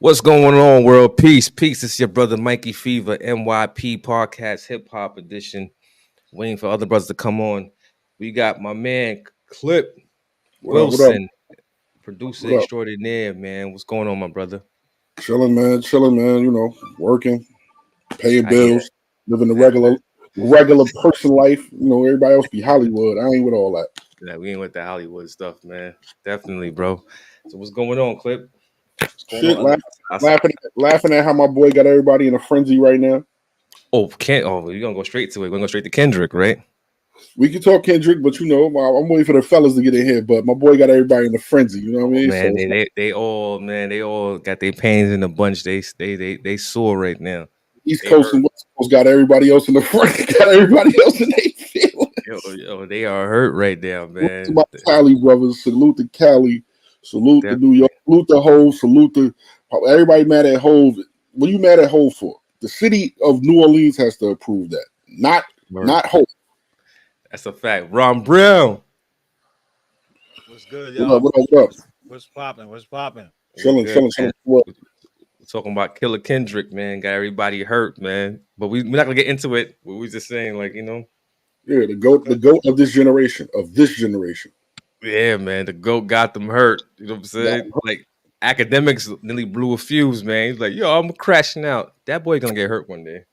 What's going on, world? Peace, peace. It's your brother Mikey Fever, NYP Podcast Hip Hop Edition. Waiting for other brothers to come on. We got my man Clip What up? What up? Wilson, producer What up? extraordinaire, man. What's going on, my brother? Chilling, man. Chilling, man. You know, working, paying I hear bills, living the that, regular person life. You know, everybody else be Hollywood. I ain't with all that. man. We ain't with the Hollywood stuff, man. Definitely, bro. So what's going on, Clip? What's going Shit, on? laughing at how my boy got everybody in a frenzy right now. Oh, you're gonna go straight to it. We're gonna go straight to Kendrick, right? We can talk Kendrick, but you know, I'm waiting for the fellas to get in here. But my boy got everybody in a frenzy. You know what I mean? Man, So they all got their pains in a bunch. They sore right now. East They Coast hurt. and West Coast got everybody else in the front. Got everybody else in their feelings. Yo, they are hurt right now, Salute to man. my Cali brothers. Salute to Cali. Salute to New York. Salute to Hove. Salute to everybody mad at Hove. What are you mad at Hove for? The city of New Orleans has to approve that. Not Hove. That's a fact. Ron Brown. What's good, What y'all? up? What up? What up? What's popping? What's popping? Chilling. Man. What? We're talking about Killer Kendrick, man. Got everybody hurt, man. But we're not gonna get into it. We're just saying, like, Yeah, the goat of this generation. yeah, man. The GOAT got them hurt. You know what I'm saying? Yeah. Like academics nearly blew a fuse, man. He's like, yo, I'm crashing out. That boy gonna get hurt one day.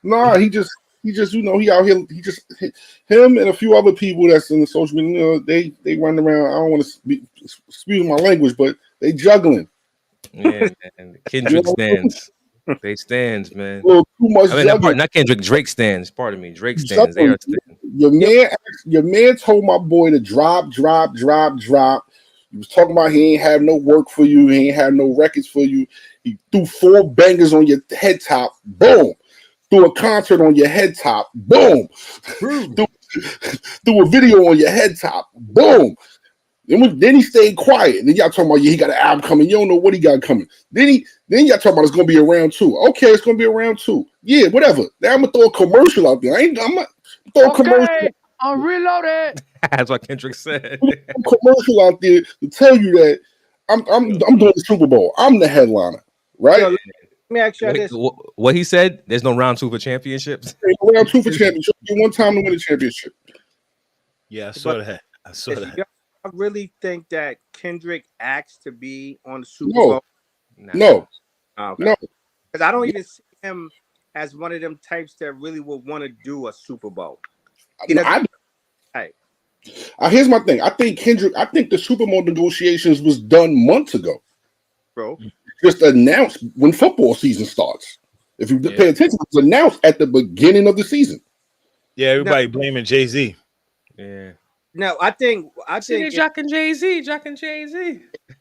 Nah, he just you know he out here. Him and a few other people that's in the social media. You know, they run around. I don't want to speak my language, but they juggling. Yeah, man. Kendrick stands. They stands, man. A little too much juggling. Not Kendrick. Drake stands. Pardon me. Drake stands. They are stands. Your man told my boy to drop. He was talking about he ain't have no work for you. He ain't have no records for you. He threw 4 bangers on your head top. Boom. Threw a concert on your head top. Boom. threw a video on your head top. Boom. Then he stayed quiet. Then y'all talking about he got an album coming. You don't know what he got coming. Then y'all talking about it's gonna be a round 2. Okay, it's gonna be a round 2. Yeah, whatever. Now I'm gonna throw a commercial out there. I'm gonna throw a commercial. I'm reloaded. That's what Kendrick said. A commercial out there to tell you that I'm doing the Super Bowl. I'm the headliner, right? Yo, let me ask you this. What he said? There's no round 2 for championships. Round 2 for championship. One time to win a championship. Yeah, I saw that. I really think that Kendrick asked to be on the Super No. Bowl. No. Okay. No. Because I don't even see him as one of them types that really would want to do a Super Bowl. Here's my thing. I think the Super Bowl negotiations was done months ago. Bro. Just announced when football season starts. If you pay attention, it was announced at the beginning of the season. Yeah, everybody blaming Jay-Z. Yeah. No, I think Jock and Jay-Z.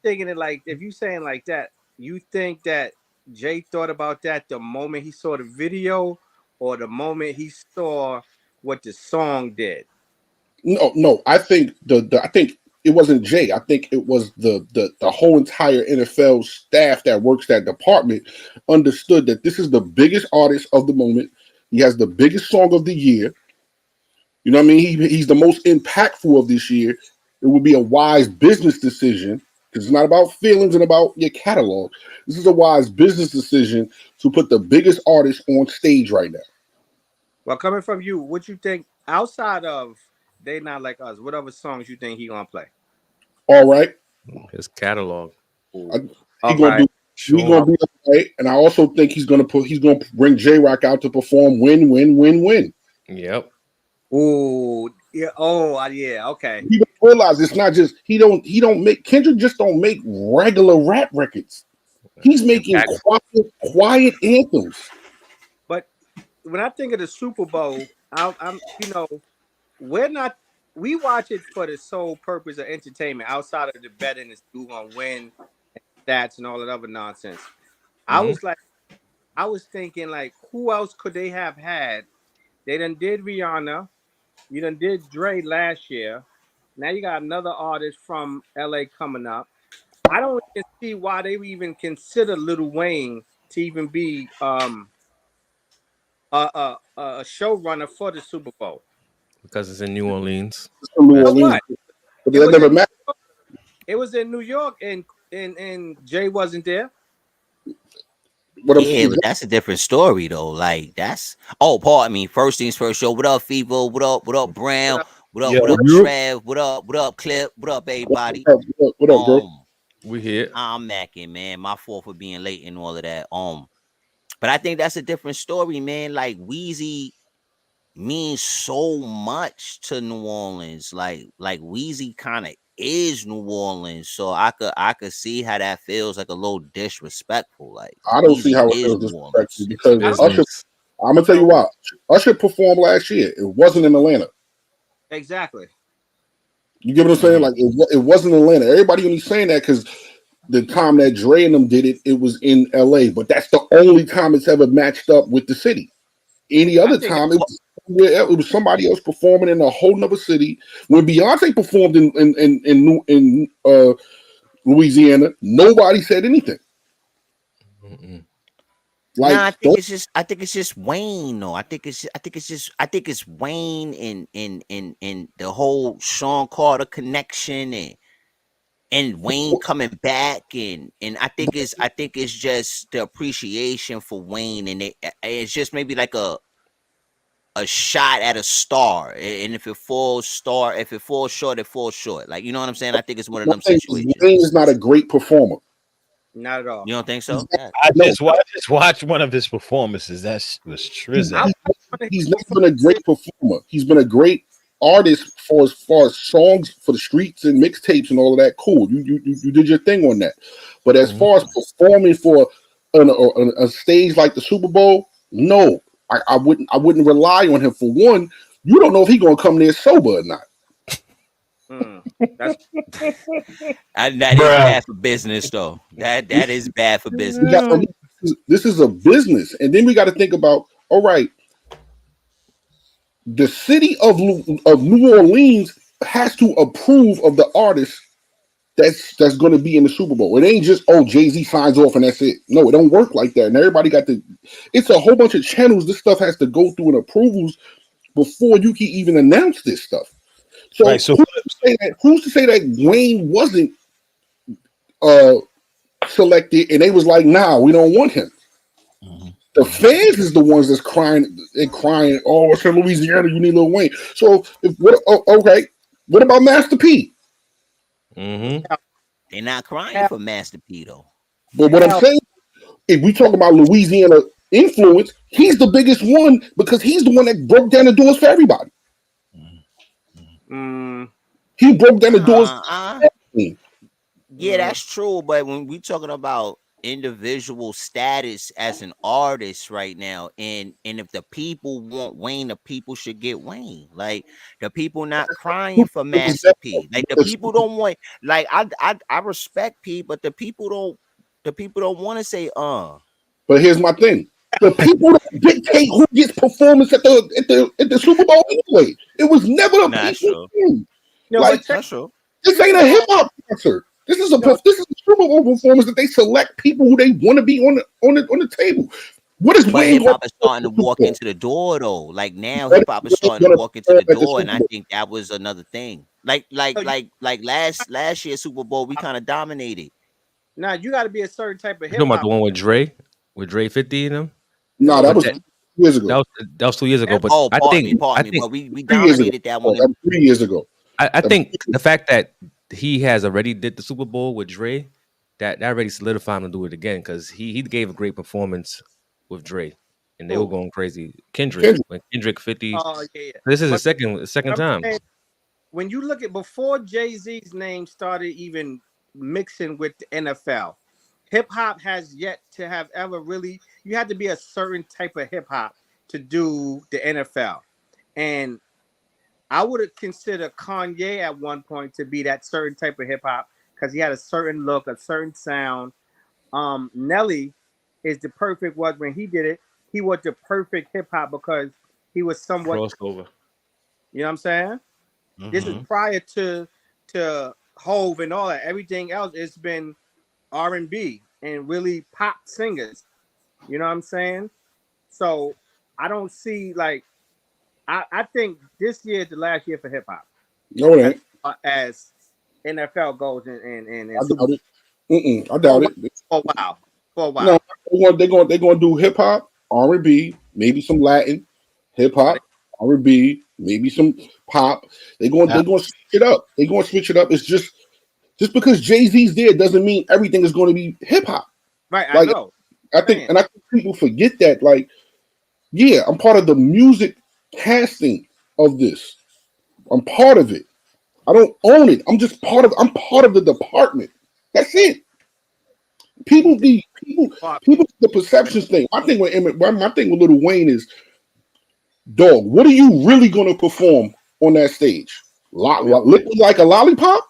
Thinking it like if you saying like that, you think that Jay thought about that the moment he saw the video or the moment he saw what the song did? No. I think I think it wasn't Jay. I think it was the whole entire NFL staff that works that department understood that this is the biggest artist of the moment. He has the biggest song of the year. You know what I mean? He's the most impactful of this year. It would be a wise business decision because it's not about feelings and about your catalog. This is a wise business decision to put the biggest artist on stage right now. Well, coming from you, what you think outside of They Not Like Us, what other songs you think he gonna play? All right. His catalog. He's gonna be all right. And I also think he's gonna bring J-Rock out to perform win. Yep. Oh yeah. Oh yeah. Okay. People realize it's not just Kendrick just don't make regular rap records. He's making quiet anthems. But when I think of the Super Bowl, we watch it for the sole purpose of entertainment outside of the betting is who gonna win and stats and all that other nonsense. Mm-hmm. I was thinking like, who else could they have had? They done did Rihanna. You done did Dre last year. Now you got another artist from LA coming up. I don't even see why they would even consider Lil Wayne to even be a showrunner for the Super Bowl. Because it's in New Orleans. But that never mattered. It was in New York and Jay wasn't there. What up, Yeah, but that's a different story though. Like that's pardon me. First things first, yo. What up, Fevo? What up, Brown? Yo, What up, You, Trev? What up, Clip? What up, everybody? What up, bro? we here. I'm macking, man. My fault for being late and all of that. But I think that's a different story, man. Like Weezy means so much to New Orleans. Like Weezy kind of is New Orleans. So I could see how that feels like a little disrespectful. Like I don't see Weezy how it is feels New disrespectful Orleans. because Usher. Business. I'm gonna tell you why. Usher performed last year. It wasn't in Atlanta. Exactly. You get what I'm saying? Like it wasn't in Atlanta. Everybody only saying that because the time that Dre and them did it, it was in LA. But that's the only time it's ever matched up with the city. Any other time, it was somebody else performing in a whole nother city. When Beyonce performed in Louisiana, nobody said anything. Like, Nah, I think it's just Wayne though. I think it's Wayne and the whole Sean Carter connection and Wayne coming back and I think it's just the appreciation for Wayne and it's just maybe like a shot at a star, and if it falls short, it falls short. Like, you know what I'm saying? I think it's one of them situations. Wayne is not a great performer. Not at all. You don't think so? I just watched one of his performances. That was trizzy. He's not been a great performer. He's been a great artist as far as songs for the streets and mixtapes and all of that. Cool, you did your thing on that. But as far as performing for a stage like the Super Bowl, no, I wouldn't rely on him. For one, you don't know if he's gonna come there sober or not. That is bad for business, though. That is bad for business. This is a business, and then we got to think about, all right, the city of New Orleans has to approve of the artist that's going to be in the Super Bowl. It ain't just, Jay-Z signs off and that's it. No, it don't work like that. And everybody it's a whole bunch of channels. This stuff has to go through and approvals before you can even announce this stuff. So, right, who's to say that Wayne wasn't selected and they was like, nah, we don't want him. The fans is the ones that's crying. Oh, it's in Louisiana. You need Lil Wayne. So, okay. What about Master P? They're not crying for Master P though. But what I'm saying, if we talk about Louisiana influence, he's the biggest one because he's the one that broke down the doors for everybody. He broke down the doors. Yeah, that's true. But when we talking about individual status as an artist right now, and if the people want Wayne, the people should get Wayne. Like, the people not crying for Master P. Like, the people don't want, like, I respect P, but the people don't want to say But here's my thing. The people that dictate who gets performance at the Super Bowl anyway. It was never a people thing. Like, that's true. This ain't a hip hop concert. This is a Super Bowl performance that they select people who they want to be on the table. What is Wayne? Hip hop is starting to walk into the door though. Like, now hip hop is starting to walk into the door, and I think that was another thing. Like last year's Super Bowl, we kind of dominated. Now you got to be a certain type of hip hop. You talking about the one with Dre 50 in them? No, that was 2 years ago. That was 2 years ago. But I think we dominated that one. 3 years ago. I think the fact that he has already did the Super Bowl with Dre, that already solidified him to do it again, because he gave a great performance with Dre, and they were going crazy. Kendrick 50. This is the second time. When you look at before Jay-Z's name started even mixing with the NFL, hip hop has yet to have ever really. You had to be a certain type of hip hop to do the NFL, and I would have considered Kanye at one point to be that certain type of hip hop because he had a certain look, a certain sound. Nelly is the perfect one. When he did it, he was the perfect hip hop because he was somewhat crossover. You know what I'm saying? This is prior to Hove and all that. Everything else, it's been R&B and really pop singers. You know what I'm saying? So I don't see like. I think this year is the last year for hip hop. No, it ain't. As NFL goes and I doubt it. I doubt it. For a while. No, They're going to do hip hop, R&B, maybe some Latin, hip hop, R&B, maybe some pop. They're going to switch it up. They're going to switch it up. It's just because Jay-Z's there doesn't mean everything is going to be hip hop. Right, Like, I know. I think people forget that. Like, yeah, I'm part of the music casting of this. I'm part of it. I don't own it. I'm part of the department. That's it. People the perceptions thing. My thing with Lil Wayne is, dog, what are you really gonna perform on that stage? Liquid like a lollipop?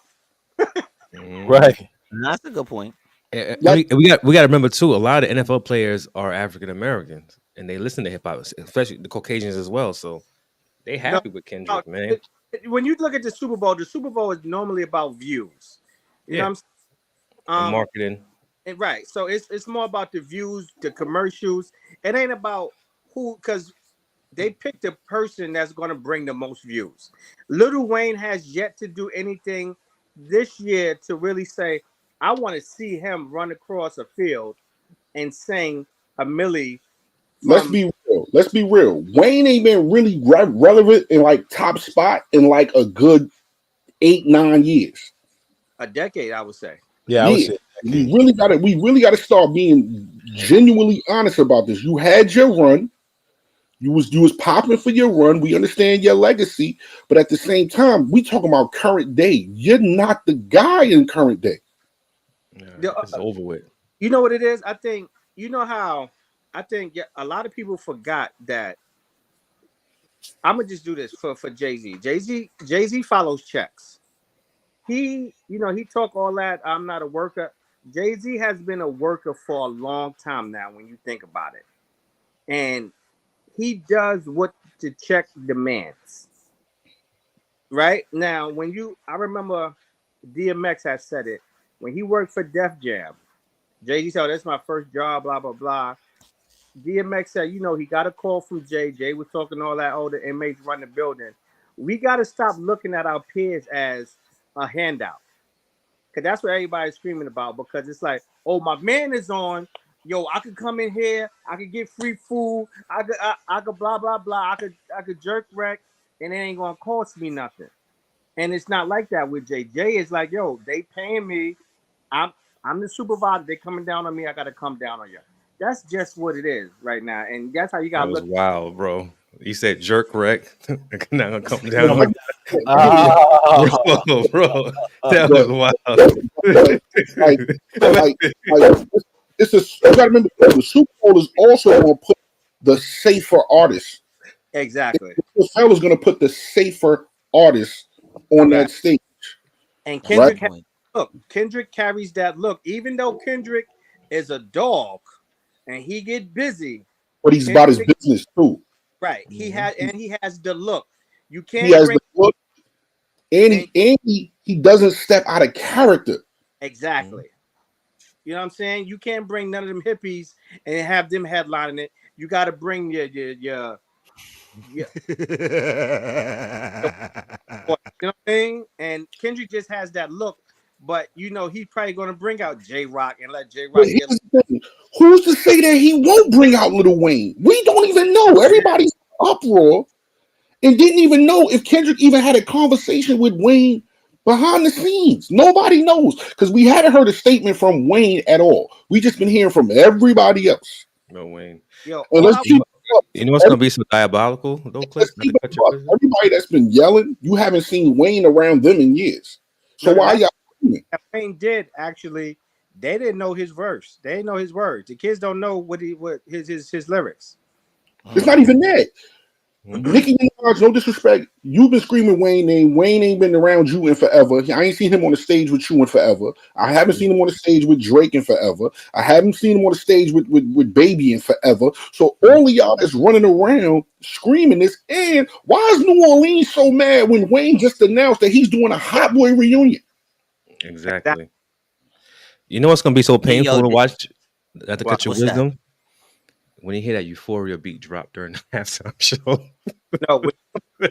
Right. That's a good point. We got to remember too. A lot of NFL players are African Americans, and they listen to hip hop, especially the Caucasians as well. So they happy with Kendrick, man. When you look at the Super Bowl is normally about views. You know what I'm saying? And marketing. Right. So it's more about the views, the commercials. It ain't about who, because they picked the person that's going to bring the most views. Lil Wayne has yet to do anything this year to really say, I want to see him run across a field and sing a Millie. Let's be real. Wayne ain't been really relevant in like top spot in like a good 8-9 years. A decade, I would say. Yeah, I would say we really got to start being genuinely honest about this. You had your run. You was popping for your run. We understand your legacy, but at the same time, we talking about current day. You're not the guy in current day. Yeah, it's over with. You know what it is? I think a lot of people forgot that. I'm gonna just do this for Jay-Z. Jay-Z follows checks. He talk all that. I'm not a worker. Jay-Z has been a worker for a long time now. When you think about it, and he does what the check demands. Right now, I remember DMX has said it when he worked for Def Jam. Jay-Z said, "That's my first job." Blah blah blah. DMX said, he got a call from Jay. Jay was talking all that. Oh, the inmates run the building. We got to stop looking at our peers as a handout, because that's what everybody's screaming about. Because it's like, oh, my man is on. Yo, I could come in here. I could get free food. I could blah blah blah. I could jerk wreck, and it ain't gonna cost me nothing. And it's not like that with Jay. Jay is like, yo, they paying me. I'm the supervisor. They coming down on me. I gotta come down on you. That's just what it is right now, and that's how you gotta look. Wow, bro. You said jerk wreck. Not gonna come down. Bro, that was wild. You gotta remember, the Super Bowl is also going to put the safer artists. Exactly. The fella's going to put the safer artists on that stage. And Kendrick, Kendrick carries that look, even though Kendrick is a dog and he get busy. But he's about his business too. Right. He has the look. You can't. He has the look, and he doesn't step out of character. Exactly. You know what I'm saying? You can't bring none of them hippies and have them headlining it. You got to bring your you know what I mean? And Kendrick just has that look, but he's probably going to bring out J-Rock and let J-Rock Who's to say that he won't bring out Lil Wayne? We don't even know. Everybody's uproar and didn't even know if Kendrick even had a conversation with Wayne behind the scenes. Nobody knows, because we hadn't heard a statement from Wayne at all. We just been hearing from everybody else. No Wayne. Yo, you know what's gonna be so diabolical? Everybody that's been yelling, you haven't seen Wayne around them in years. So why y'all doing it? Wayne did actually. They didn't know his verse. They didn't know his words. The kids don't know what his lyrics. It's not even that. Nicki Minaj, no disrespect. You've been screaming Wayne name. Wayne ain't been around you in forever. I ain't seen him on the stage with you in forever. I haven't seen him on the stage with Drake in forever. I haven't seen him on the stage with Baby in forever. So all of y'all that's running around screaming this. And why is New Orleans so mad when Wayne just announced that he's doing a Hot Boy reunion? Exactly. You know what's gonna be so painful to watch? Not to cut your wisdom. That? When you hear that Euphoria beat drop during the halftime show. No,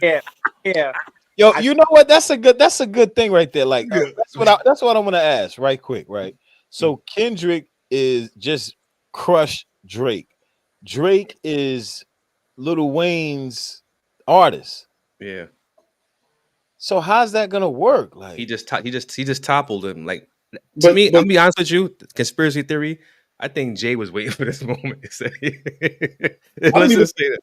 yeah. Yo, you know what? That's a good thing right there. Like that's what I want to ask right quick, right? So Kendrick is just crush Drake. Drake is Lil Wayne's artist. Yeah. So how's that gonna work? Like He just toppled him. Like to me, but I'll be honest with you. Conspiracy theory. I think Jay was waiting for this moment. Let's just say that.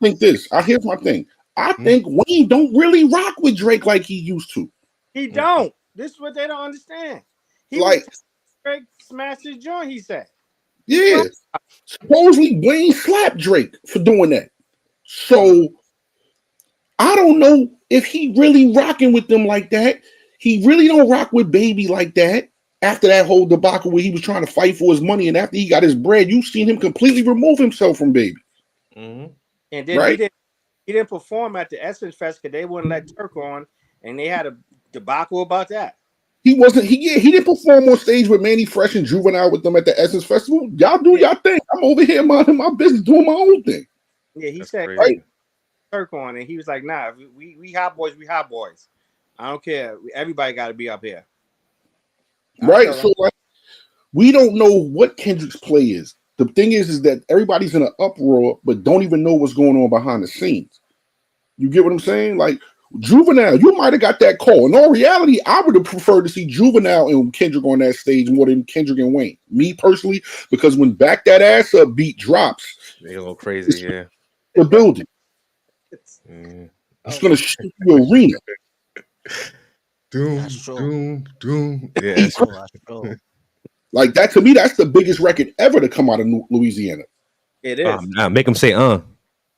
think this. Here's my thing. I think Wayne don't really rock with Drake like he used to. He don't. This is what they don't understand. He Like, was Drake smashed his joint. He said, yeah. Supposedly Wayne slapped Drake for doing that. So I don't know if he really rocking with them like that. He really don't rock with Baby like that. After that whole debacle where he was trying to fight for his money, and after he got his bread, you've seen him completely remove himself from Baby. and then Right? he didn't perform at the Essence Fest because they wouldn't let Turk on, and they had a debacle about that. He didn't perform on stage with Manny Fresh and Juvenile with them at the Essence Festival. Y'all do y'all thing. I'm over here minding my business, doing my own thing. Yeah, he That's said crazy. Right? Turk on, and he was like, "Nah, we hot boys, we hot boys. I don't care. Everybody got to be up here." Right. So like, we don't know what Kendrick's play is. The thing is that everybody's in an uproar, but don't even know what's going on behind the scenes. You get what I'm saying? Like Juvenile, you might have got that call. In all reality, I would have preferred to see Juvenile and Kendrick on that stage more than Kendrick and Wayne. Me personally, because when Back That Ass Up beat drops, They go crazy. Yeah. the building, it's gonna shake the arena. Doom, That's true. doom. Yeah. That's That's true. Like that to me, that's the biggest record ever to come out of Louisiana. It is. Nah, make him say Nah,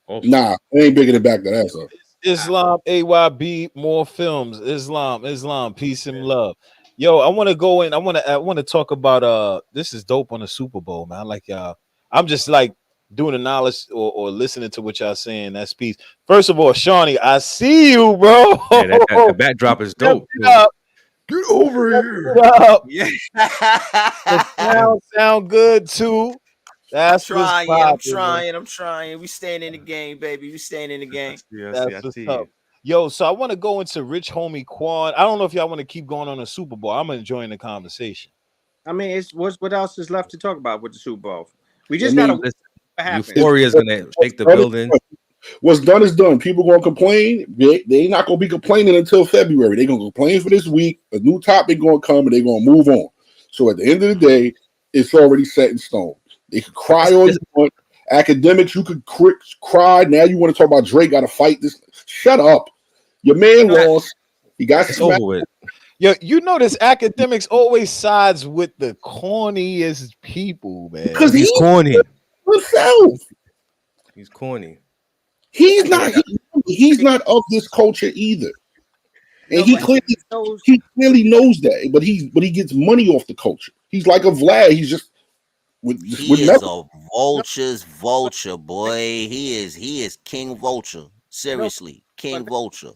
it ain't bigger than Back That Ass Up. Islam, AYB, more films. Islam, peace and love. Yo, I want to go in. I want to talk about this is dope on the Super Bowl, man. I like y'all. I'm just like doing the knowledge or listening to what y'all saying. That's peace. First of all, Shawnee, I see you, bro. Yeah, the backdrop is dope. Get over here. Yeah. Sound good too. That's I'm trying. We staying in the game, baby. We staying in the game. That's what's up. Yo, so I want to go into Rich Homie Quan. I don't know if y'all want to keep going on the Super Bowl. I'm enjoying the conversation. I mean, it's what else is left to talk about with the Super Bowl? We just gotta what happens. Euphoria is gonna shake the building. What's done is done. People gonna complain. They not gonna be complaining until February. They gonna complain for this week. A new topic gonna come and they gonna move on. So at the end of the day, it's already set in stone. They could cry all you want. Academics, you could cry. Now you want to talk about Drake got to fight this. Shut up. Your man lost. He got over with. Yo, you know this academics always sides with the corniest people, man. Because he's corny. Himself. He's corny. He's not of this culture either. And he clearly knows that, but he gets money off the culture. He's like a Vlad. He's just he is a vulture's vulture, boy. He is King Vulture. Seriously, King Vulture.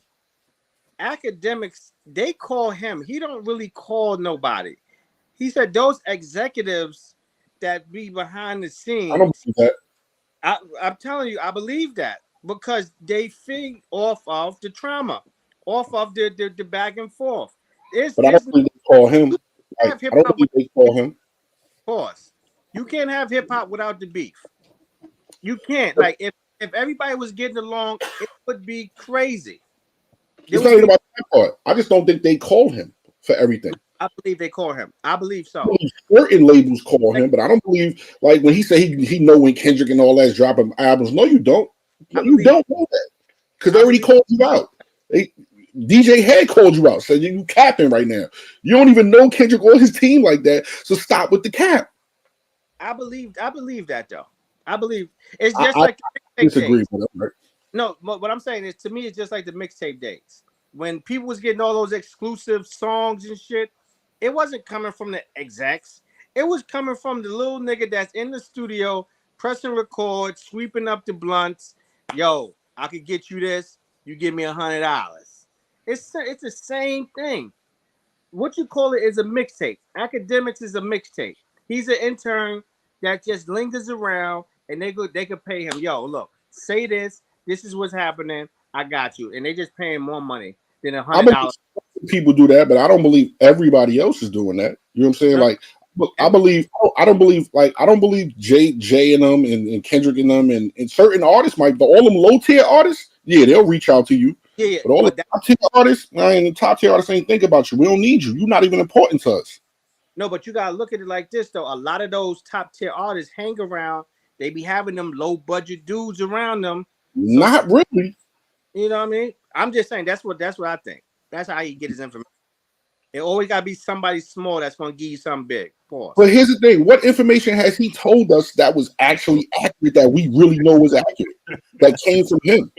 Academics, they call him. He don't really call nobody. He said those executives that be behind the scenes. I don't believe that. I'm telling you, I believe that because they feed off of the trauma, off of the back and forth. But I don't think they call him. I don't think they call him. Pause. You can't have hip hop without the beef. You can't. Like if everybody was getting along, it would be crazy. It's not even about that part. I just don't think they call him for everything. I believe they call him. I believe so. Certain labels call him, but I don't believe like when he said he know when Kendrick and all that's dropping albums. No, you don't. You don't know that because they already called you out. DJ Head called you out, said you capping right now. You don't even know Kendrick or his team like that, so stop with the cap. I believe that though. I believe it's just like the disagree with that, right? No, what I'm saying is to me it's just like the mixtape days. When people was getting all those exclusive songs and shit, it wasn't coming from the execs. It was coming from the little nigga that's in the studio pressing record, sweeping up the blunts. Yo, I could get you this. You give me $100. It's the same thing. What you call it is a mixtape. Academics is a mixtape. He's an intern that just lingers around, and they could pay him. Yo, look, say this. This is what's happening. I got you, and they just paying more money than $100. People do that, but I don't believe everybody else is doing that. You know what I'm saying? Like Look, I don't believe Jay and them and Kendrick and them and certain artists might, but all them low tier artists, yeah, they'll reach out to you. Yeah. But all the top tier artists, man, the top tier artists ain't think about you. We don't need you. You're not even important to us. No, but you gotta look at it like this though. A lot of those top tier artists hang around. They be having them low budget dudes around them. Not really. You know what I mean? I'm just saying that's what I think. That's how he get his information. It always gotta be somebody small that's gonna give you something big. Pause. But here's the thing: what information has he told us that was actually accurate, that we really know was accurate, that came from him?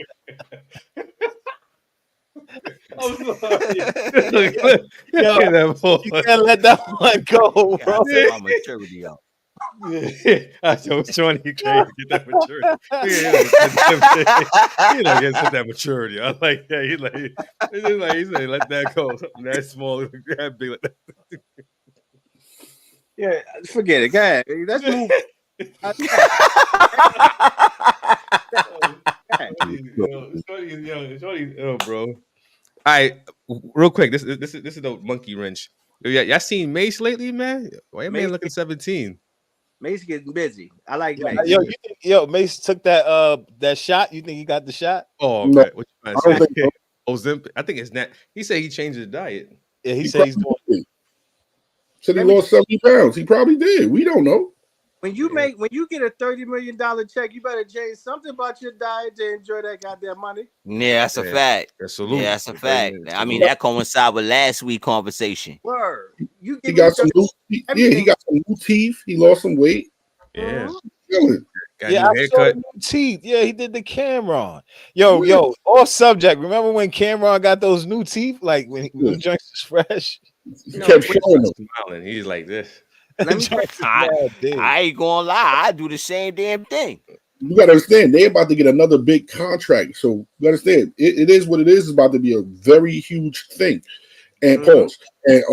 I'm sorry. You can't let that one go, bro. My maturity, yo. I was trying to get that maturity. He like get that maturity. I like that. He's like let that go. That small, that big. Like that. Yeah, forget it. Go ahead. Let's move. Yo, bro. All right, real quick. This is the monkey wrench. Y'all seen Mace lately, man? Why man looking 17? Mace getting busy. I like Mace. Yo, you think, Mace took that shot? You think he got the shot? Oh, no, man. What you I don't think so. Ozempic. I think it's not. He said he changed his diet. Yeah, he said he's doing it. Said he lost 70 pounds. He probably did. We don't know. When you get a $30 million check, you better change something about your diet to enjoy that goddamn money. Yeah, that's a fact. Absolutely. Yeah, that's a fact. I mean, that coincides with last week's conversation. Word. He got some new teeth. He lost some weight. Yeah. Yeah, I saw the new teeth. Yeah, he did the Cameron. Yo, off subject. Remember when Cameron got those new teeth? Like when the joints was fresh? He kept showing them. Smiling. He's like this. I ain't gonna lie, I do the same damn thing. You gotta understand, they're about to get another big contract. So you understand, it is what it is. It's about to be a very huge thing. And pause. It's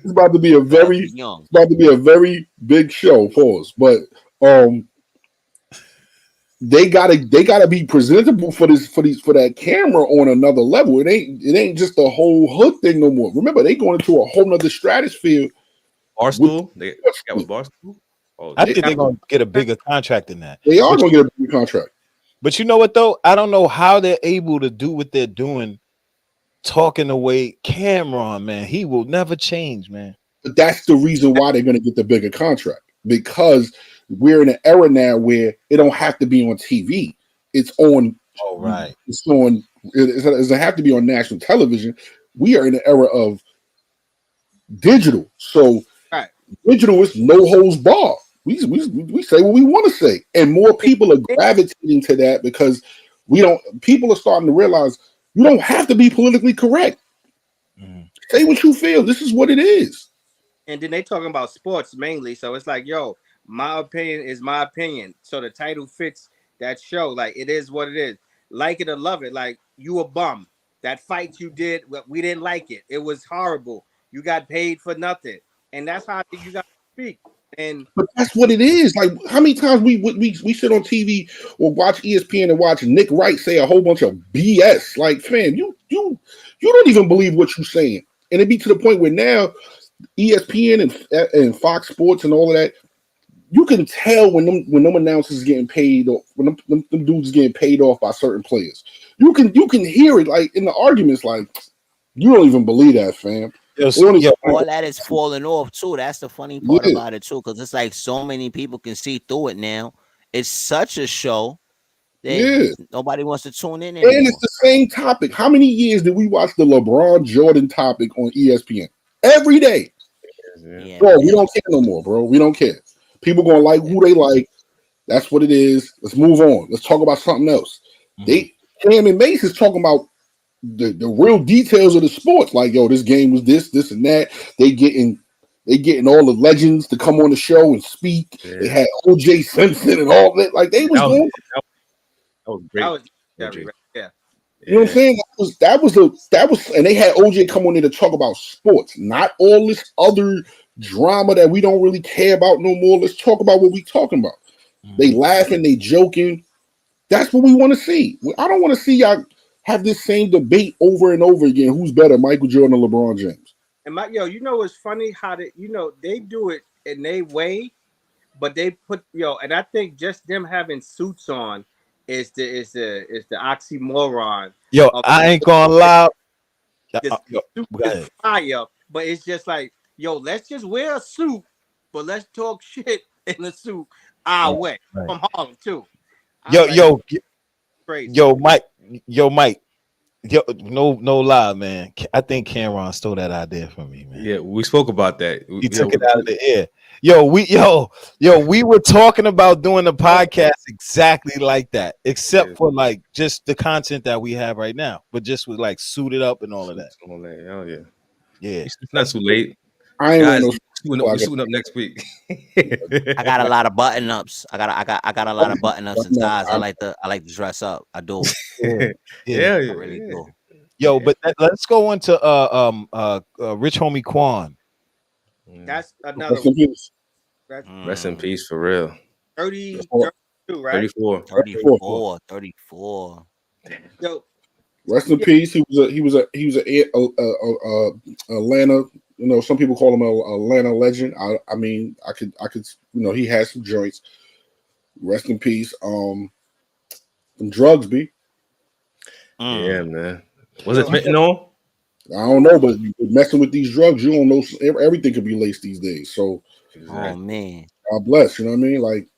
about to be a very big show. Pause. But they gotta be presentable for that camera on another level. It ain't just a whole hood thing no more. Remember, they going into a whole nother stratosphere. Barstool? They got with Barstool? I think they're gonna get a bigger contract than that. They are gonna get a bigger contract. But you know what though? I don't know how they're able to do what they're doing, talking away Cameron, man. He will never change, man. But that's the reason why they're gonna get the bigger contract, because we're in an era now where it don't have to be on TV. It's on. Oh, right. It's on. It doesn't have to be on national television. We are in an era of digital. So digital is no holds barred. We say what we want to say, and more people are gravitating to that because people are starting to realize you don't have to be politically correct. Say what you feel. This is what it is. And then they talking about sports mainly, so it's like, yo, my opinion is my opinion. So the title fits that show. Like, it is what it is. Like it or love it. Like, you a bum. That fight you did, we didn't like it. It was horrible. You got paid for nothing. And that's how you got to speak. But that's what it is. Like, how many times we sit on TV or watch ESPN and watch Nick Wright say a whole bunch of BS. Like, fam, you don't even believe what you're saying. And it be to the point where now ESPN and Fox Sports and all of that, you can tell when them announcers getting paid, or when them dudes getting paid off by certain players. You can hear it like in the arguments. Like, you don't even believe that, fam. All that is falling off too. That's the funny part about it too, because it's like so many people can see through it now. It's such a show that nobody wants to tune in anymore. And it's the same topic. How many years did we watch the LeBron Jordan topic on ESPN every day? Yeah. Bro, we don't care no more, bro. We don't care. People gonna like who they like. That's what it is. Let's move on. Let's talk about something else. Cam and Mace is talking about the real details of the sports. Like, yo, this game was this, and that. They getting all the legends to come on the show and speak. Yeah. They had OJ Simpson and all that. Like, they was going. That was great. Yeah. You know what I'm saying? That was, and they had OJ come on there to talk about sports, not all this other drama that we don't really care about no more. Let's talk about what we talking about. They laughing, they joking. That's what we want to see. I don't want to see y'all have this same debate over and over again. Who's better, Michael Jordan or LeBron James? And you know what's funny? How they do it in their way, but they put and I think just them having suits on is the oxymoron Yo, of I ain't gonna lie. this Yo, suit go is ahead. fire, but it's just like, let's just wear a suit, but let's talk shit in a suit our way. Right. From Harlem too. I'm Yo, like, yo, crazy. Mike, no lie, man. I think Cameron stole that idea from me, man. Yeah, we spoke about that. He took it out of the air. We were talking about doing the podcast exactly like that, except for like just the content that we have right now, but just with like suited up and all of that. Hell yeah. Yeah. It's not too late. I ain't Guys, no we're suiting up next week. I got a lot of button ups. I got a lot of button ups and ties. I like to dress up. I do. Yeah. I really do. Yo, but let's go into Rich Homie Quan. That's another Rest in peace. Rest in peace for real. 32, right? 34. 34. Yo, Rest in peace. He was a Atlanta. You know, some people call him a Atlanta legend. I mean, I could. He had some joints. Rest in peace. Some drugs, B. Yeah, man. Was it fentanyl? I don't know, but messing with these drugs, you don't know. Everything could be laced these days. So, Oh man, God bless. You know what I mean? Like,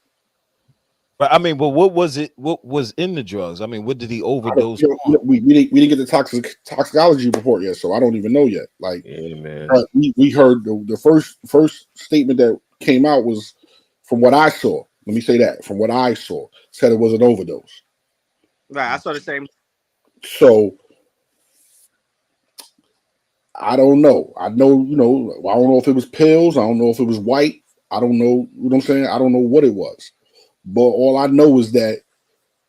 but I mean, what was it? What was in the drugs? I mean, what did he overdose on? we didn't get the toxicology report yet, so I don't even know yet. Like, yeah, man. We heard the first statement that came out was from what I saw. Let me say that from what I saw, said it was an overdose. right, I saw the same. So I don't know. I know, I don't know if it was pills. I don't know if it was white. I don't know. You know what I'm saying? I don't know what it was. But all I know is that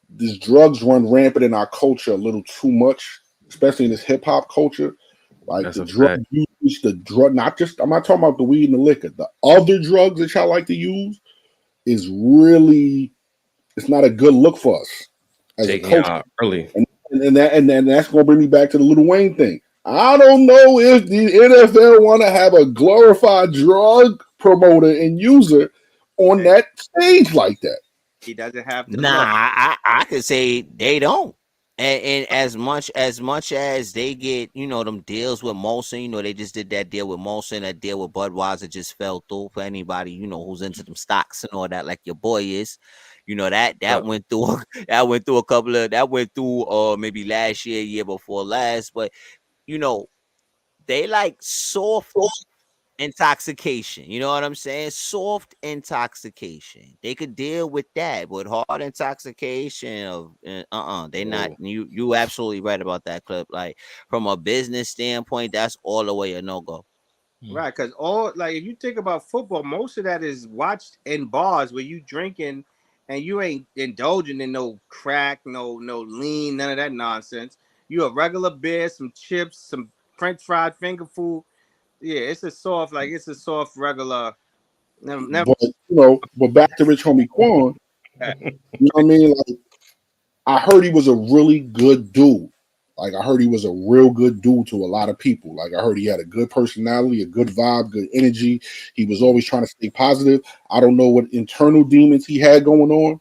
these drugs run rampant in our culture a little too much, especially in this hip hop culture. Like That's the a drug use, I'm not talking about the weed and the liquor. The other drugs that y'all like to use is really, it's not a good look for us as Taking a culture. out early. And that's going to bring me back to the Lil Wayne thing. I don't know if the NFL want to have a glorified drug promoter and user on that stage like that. He doesn't have to. nah. I could say they don't. And as much as they get, them deals with Molson, they just did that deal with Molson, that deal with Budweiser just fell through for anybody, who's into them stocks and all that, like your boy is. That went through a couple of maybe last year before last, but they like soft intoxication. You know what I'm saying? Soft intoxication. They could deal with that, but hard intoxication of they not. You absolutely right about that, Clip. Like from a business standpoint, that's all the way a no-go. Right, because if you think about football, most of that is watched in bars where you drinking and you ain't indulging in no crack, no lean, none of that nonsense. You a regular beer, some chips, some French fried finger food. Yeah, it's a soft regular. Never. But back to Rich Homie Quan, you know what I mean? Like, I heard he was a really good dude. Like, I heard he was a real good dude to a lot of people. Like, I heard he had a good personality, a good vibe, good energy. He was always trying to stay positive. I don't know what internal demons he had going on.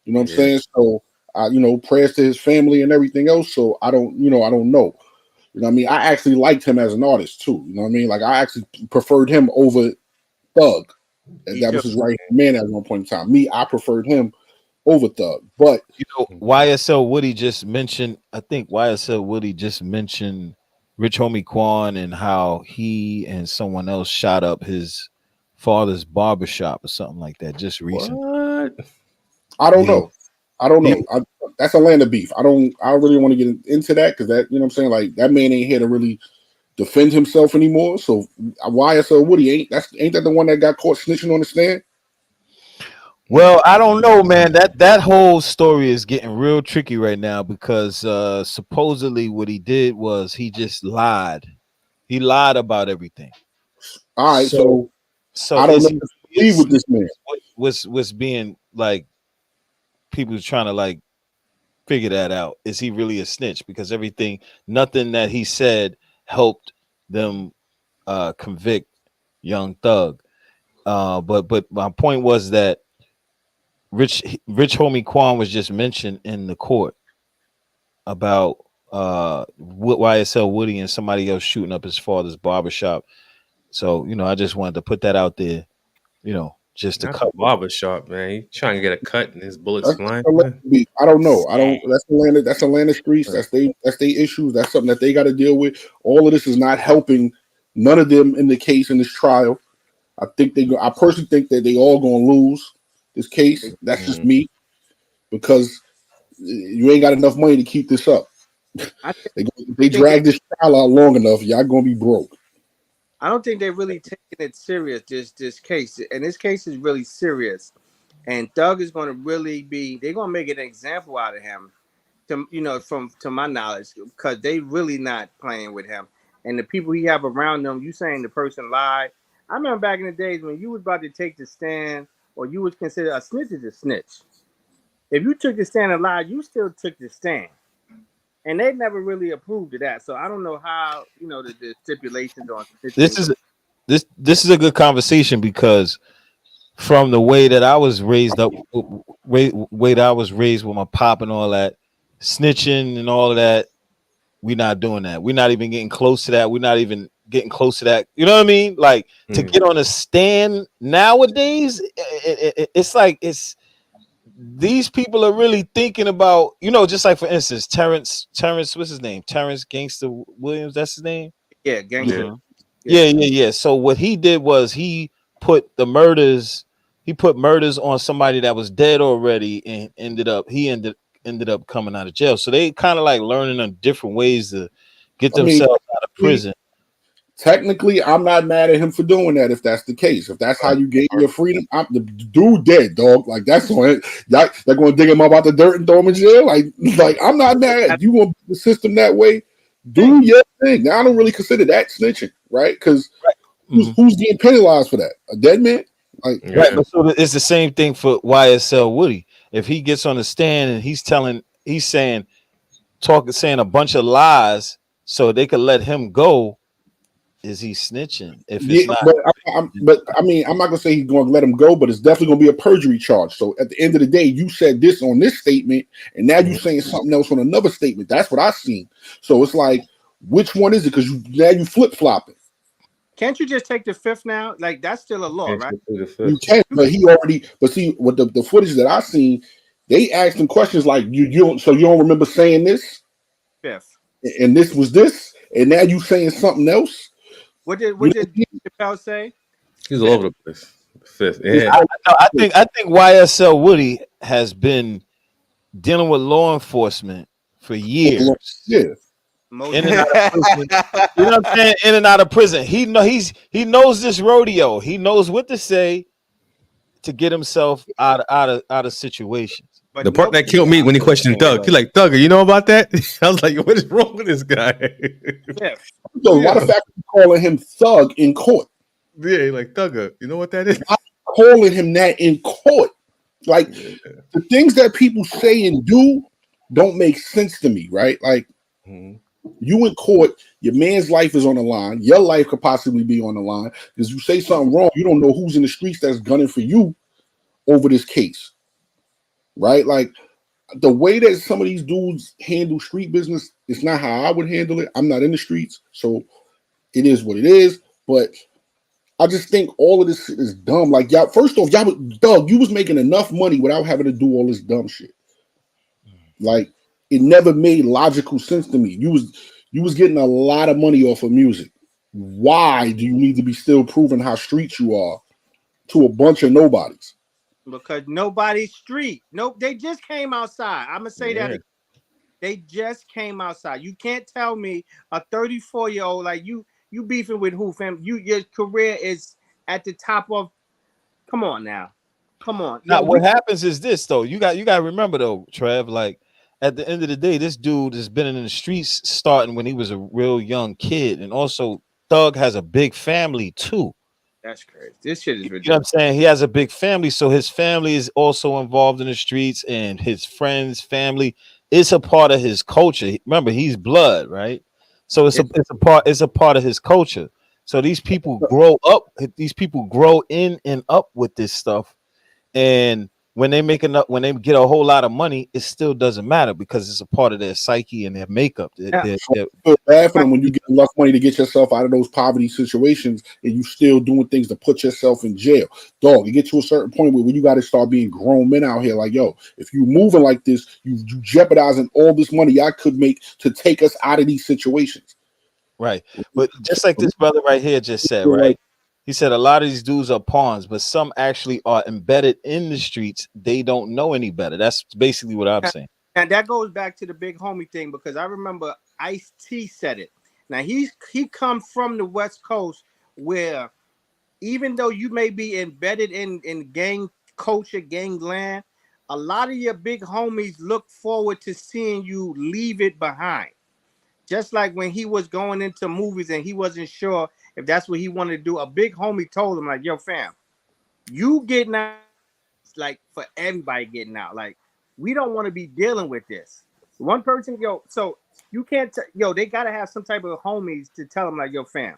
You know what I'm saying? So, prayers to his family and everything else. So, I don't know. You know what I mean? I actually liked him as an artist, too. You know what I mean? Like, I actually preferred him over Thug. And that was his right man at one point in time. Me, I preferred him over Thug. But YSL Woody just mentioned, I think YSL Woody just mentioned Rich Homie Quan and how he and someone else shot up his father's barbershop or something like that just recently. What? I don't know. That's Atlanta beef. I really want to get into that because that, you know what I'm saying? Like, that man ain't here to really defend himself anymore. So YSL Woody ain't that the one that got caught snitching on the stand? Well, I don't know, man. That whole story is getting real tricky right now because supposedly what he did was he just lied. He lied about everything. All right, so I don't know what to believe with this man. Was being like people trying to like figure that out. Is he really a snitch? Because nothing that he said helped them convict Young Thug. But my point was that Rich homie Quan was just mentioned in the court about YSL Woody and somebody else shooting up his father's barbershop. So, I just wanted to put that out there, just to cut barbershop, man. He trying to get a cut and his bullets flying. I don't know. That's Atlanta streets. That's they issues. That's something that they got to deal with. All of this is not helping none of them in the case in this trial. I personally think that they all gonna lose this case. That's just me, because you ain't got enough money to keep this up. They drag this trial out long enough, y'all gonna be broke. I don't think they're really taking it serious. This case, and this case is really serious. And Thug is going to really they're going to make an example out of him, to my knowledge, because they really not playing with him. And the people he have around them, you saying the person lied. I remember back in the days when you was about to take the stand, or you would consider a snitch is a snitch. If you took the stand and lied, you still took the stand. And they never really approved of that. So I don't know how, the stipulations on snitching. This is a good conversation, because from the way that I was raised up, way that I was raised with my pop and all that, snitching and all of that, we're not doing that. We're not even getting close to that. We're not even getting close to that. You know what I mean? Like, to get on a stand nowadays, it's like these people are really thinking about, just like, for instance, Terrence, what's his name? Terrence Gangster Williams, that's his name? Yeah, Gangster. Yeah. So what he did was he put murders on somebody that was dead already, and ended up coming out of jail. So they kind of like learning on different ways to get themselves out of prison. Technically, I'm not mad at him for doing that if that's the case. If that's how you gain your freedom, the dude dead, dog. Like, that's on it. They're going to dig him up out the dirt and throw him in jail. Like I'm not mad. You want the system that way? Do your thing. Now, I don't really consider that snitching, right? Because who's getting penalized for that? A dead man? Like, right. But so it's the same thing for YSL Woody. If he gets on the stand and he's saying a bunch of lies so they could let him go, is he snitching? If it's not, but I'm not gonna say he's going to let him go, but it's definitely going to be a perjury charge. So at the end of the day, you said this on this statement, and now you're saying something else on another statement. That's what I seen. So it's like, which one is it? Because now you flip flopping. Can't you just take the fifth now? Like, that's still a law, right? You can, but see what the footage that I seen, they asked him questions like, you don't remember saying this? Fifth. And this was this, and now you saying something else? What did Chappelle say? He's all over the place. Fifth. Yeah. I think YSL Woody has been dealing with law enforcement for years. Yeah. In and out of prison. You know what I'm saying? In and out of prison. He knows this rodeo. He knows what to say to get himself out of situations. But the part that killed me when he questioned Thug, he's like, Thug, you know about that? I was like, what is wrong with this guy? So why the fact you calling him Thug in court? Yeah, like, Thugger, you know what that is? I'm calling him that in court. Like, the things that people say and do don't make sense to me, right? Like, you in court, your man's life is on the line. Your life could possibly be on the line. Because you say something wrong, you don't know who's in the streets that's gunning for you over this case. Right? Like, the way that some of these dudes handle street business is not how I would handle it. I'm not in the streets, so it is what it is. But I just think all of this shit is dumb. Like, y'all, first off, Doug, you was making enough money without having to do all this dumb shit. Like, it never made logical sense to me. You was getting a lot of money off of music. Why do you need to be still proving how street you are to a bunch of nobodies? Because nobody's street. Nope, they just came outside. I'm gonna say that again. They just came outside. You can't tell me a 34-year-old like you beefing with who, fam? Your career is at the top of. Come on now, come on. Now, what happens is this though. You got to remember though, Trev. Like, at the end of the day, this dude has been in the streets starting when he was a real young kid, and also Thug has a big family too. That's crazy. This shit is ridiculous. You know what I'm saying? He has a big family, so his family is also involved in the streets, and his friends' family. it's a part of his culture. Remember, he's blood, right? So it's a part of his culture. So these people grow up, these people grow in and up with this stuff. And when they make enough, when they get a whole lot of money, it still doesn't matter because it's a part of their psyche and their makeup. Yeah. So I feel bad for them when you get enough money to get yourself out of those poverty situations and you still doing things to put yourself in jail. Dog, you get to a certain point where you got to start being grown men out here. Like, yo, if you moving like this, you jeopardizing all this money I could make to take us out of these situations. Right. But just like this brother right here just said, right? He said a lot of these dudes are pawns, but some actually are embedded in the streets. They don't know any better. That's basically what I'm saying. And that goes back to the big homie thing because I remember Ice-T said it. Now he come from the West Coast where even though you may be embedded in gang culture, gang land, a lot of your big homies look forward to seeing you leave it behind. Just like when he was going into movies and he wasn't sure if that's what he wanted to do, a big homie told him, like, yo, fam, you getting out, like, for everybody getting out. Like, we don't want to be dealing with this. One person, yo, so you can't, they got to have some type of homies to tell them, like, yo, fam,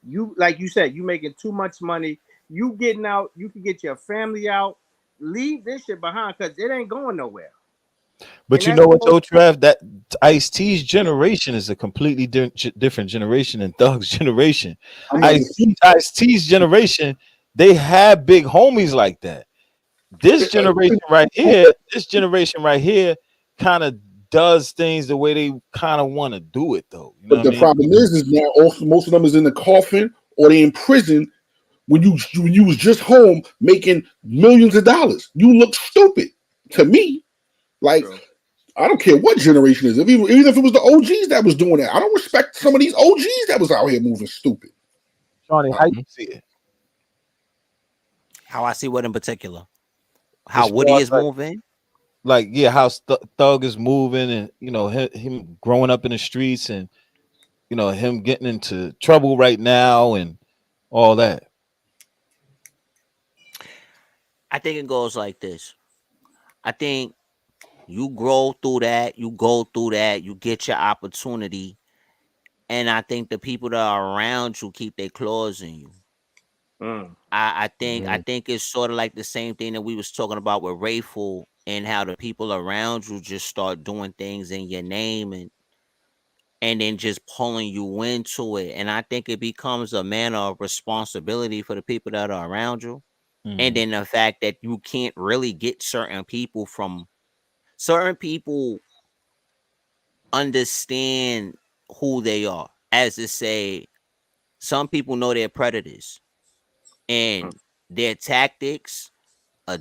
you, like you said, you making too much money. You getting out, you can get your family out. Leave this shit behind because it ain't going nowhere. But And you know what, though, Trav? That Ice-T's generation is a completely different generation than Thug's generation. Ice-T's generation, they have big homies like that. This generation right here, kind of does things the way they kind of want to do it, though. You know but the problem is now also most of them is in the coffin or they in prison when you was just home making millions of dollars. You look stupid to me. Like, true. I don't care what generation it is. Even if it was the OGs that was doing that, I don't respect some of these OGs that was out here moving stupid. Johnny, how you see it? How I see what in particular? How Woody is moving? Like, yeah, how Thug is moving, and you know him growing up in the streets, and you know him getting into trouble right now, and all that. I think it goes like this. I think you grow through that, you go through that, you get your opportunity, and I think the people that are around you keep their claws in you. I think it's sort of like the same thing that we was talking about with Rayful and how the people around you just start doing things in your name and then just pulling you into it. And I think it becomes a manner of responsibility for the people that are around you. And then the fact that you can't really get certain people understand who they are. As to say, some people know they're predators and their tactics are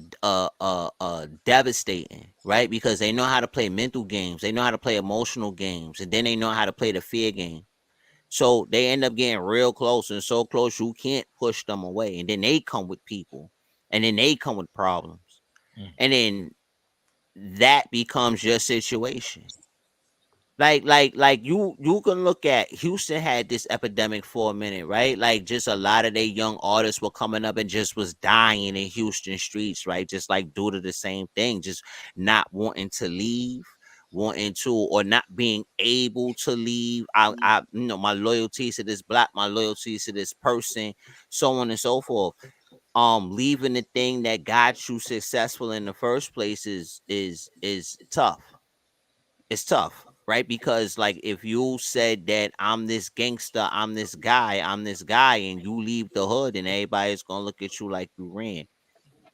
devastating, right? Because they know how to play mental games, they know how to play emotional games, and then they know how to play the fear game. So they end up getting real close, and so close you can't push them away. And then they come with people, and then they come with problems, and then that becomes your situation. Like you can look at Houston had this epidemic for a minute, right? Like just a lot of their young artists were coming up and just was dying in Houston streets, right? Just like due to the same thing, just not wanting to leave, wanting to or not being able to leave. I my loyalty to this block, my loyalty to this person, so on and so forth. Leaving the thing that got you successful in the first place is tough. It's tough, right? Because like if you said that I'm this gangster, I'm this guy, and you leave the hood, and everybody's gonna look at you like you ran,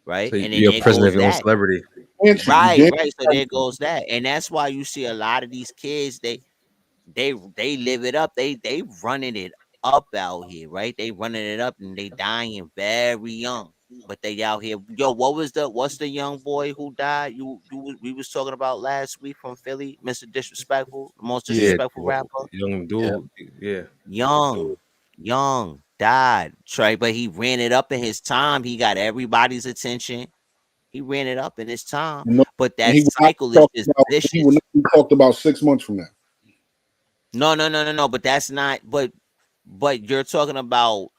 right? So And then you're a there prisoner of goes your own that. celebrity. Right. So there goes that. And that's why you see a lot of these kids, they live it up. They running it up out here, right? They running it up and they dying very young. But they out here. Yo, what's the young boy who died? We was talking about last week from Philly, Mr. Disrespectful, the most Yeah, disrespectful rapper. young dude. Yeah, Young, died. Right, but he ran it up in his time. He got everybody's attention. He ran it up in his time. But that cycle is just vicious. He will not be talked about 6 months from now. No. But that's not. But you're talking about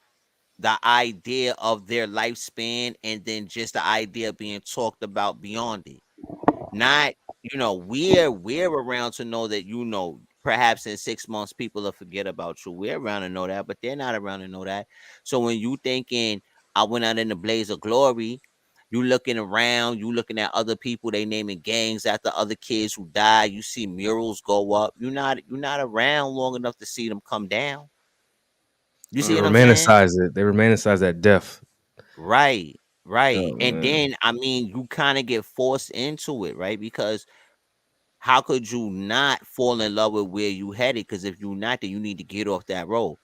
the idea of their lifespan, and then just the idea being talked about beyond it. Not, we're around to know that, perhaps in 6 months people will forget about you. We're around to know that, but they're not around to know that. So when you thinking I went out in the blaze of glory, you looking around, you looking at other people, they naming gangs after other kids who died. You see murals go up. You're not around long enough to see them come down. You see They what I'm saying? romanticize it. They romanticize that death. Right, right. Oh And man. then you kind of get forced into it, right? Because how could you not fall in love with where you headed? Because if you're not, then you need to get off that road.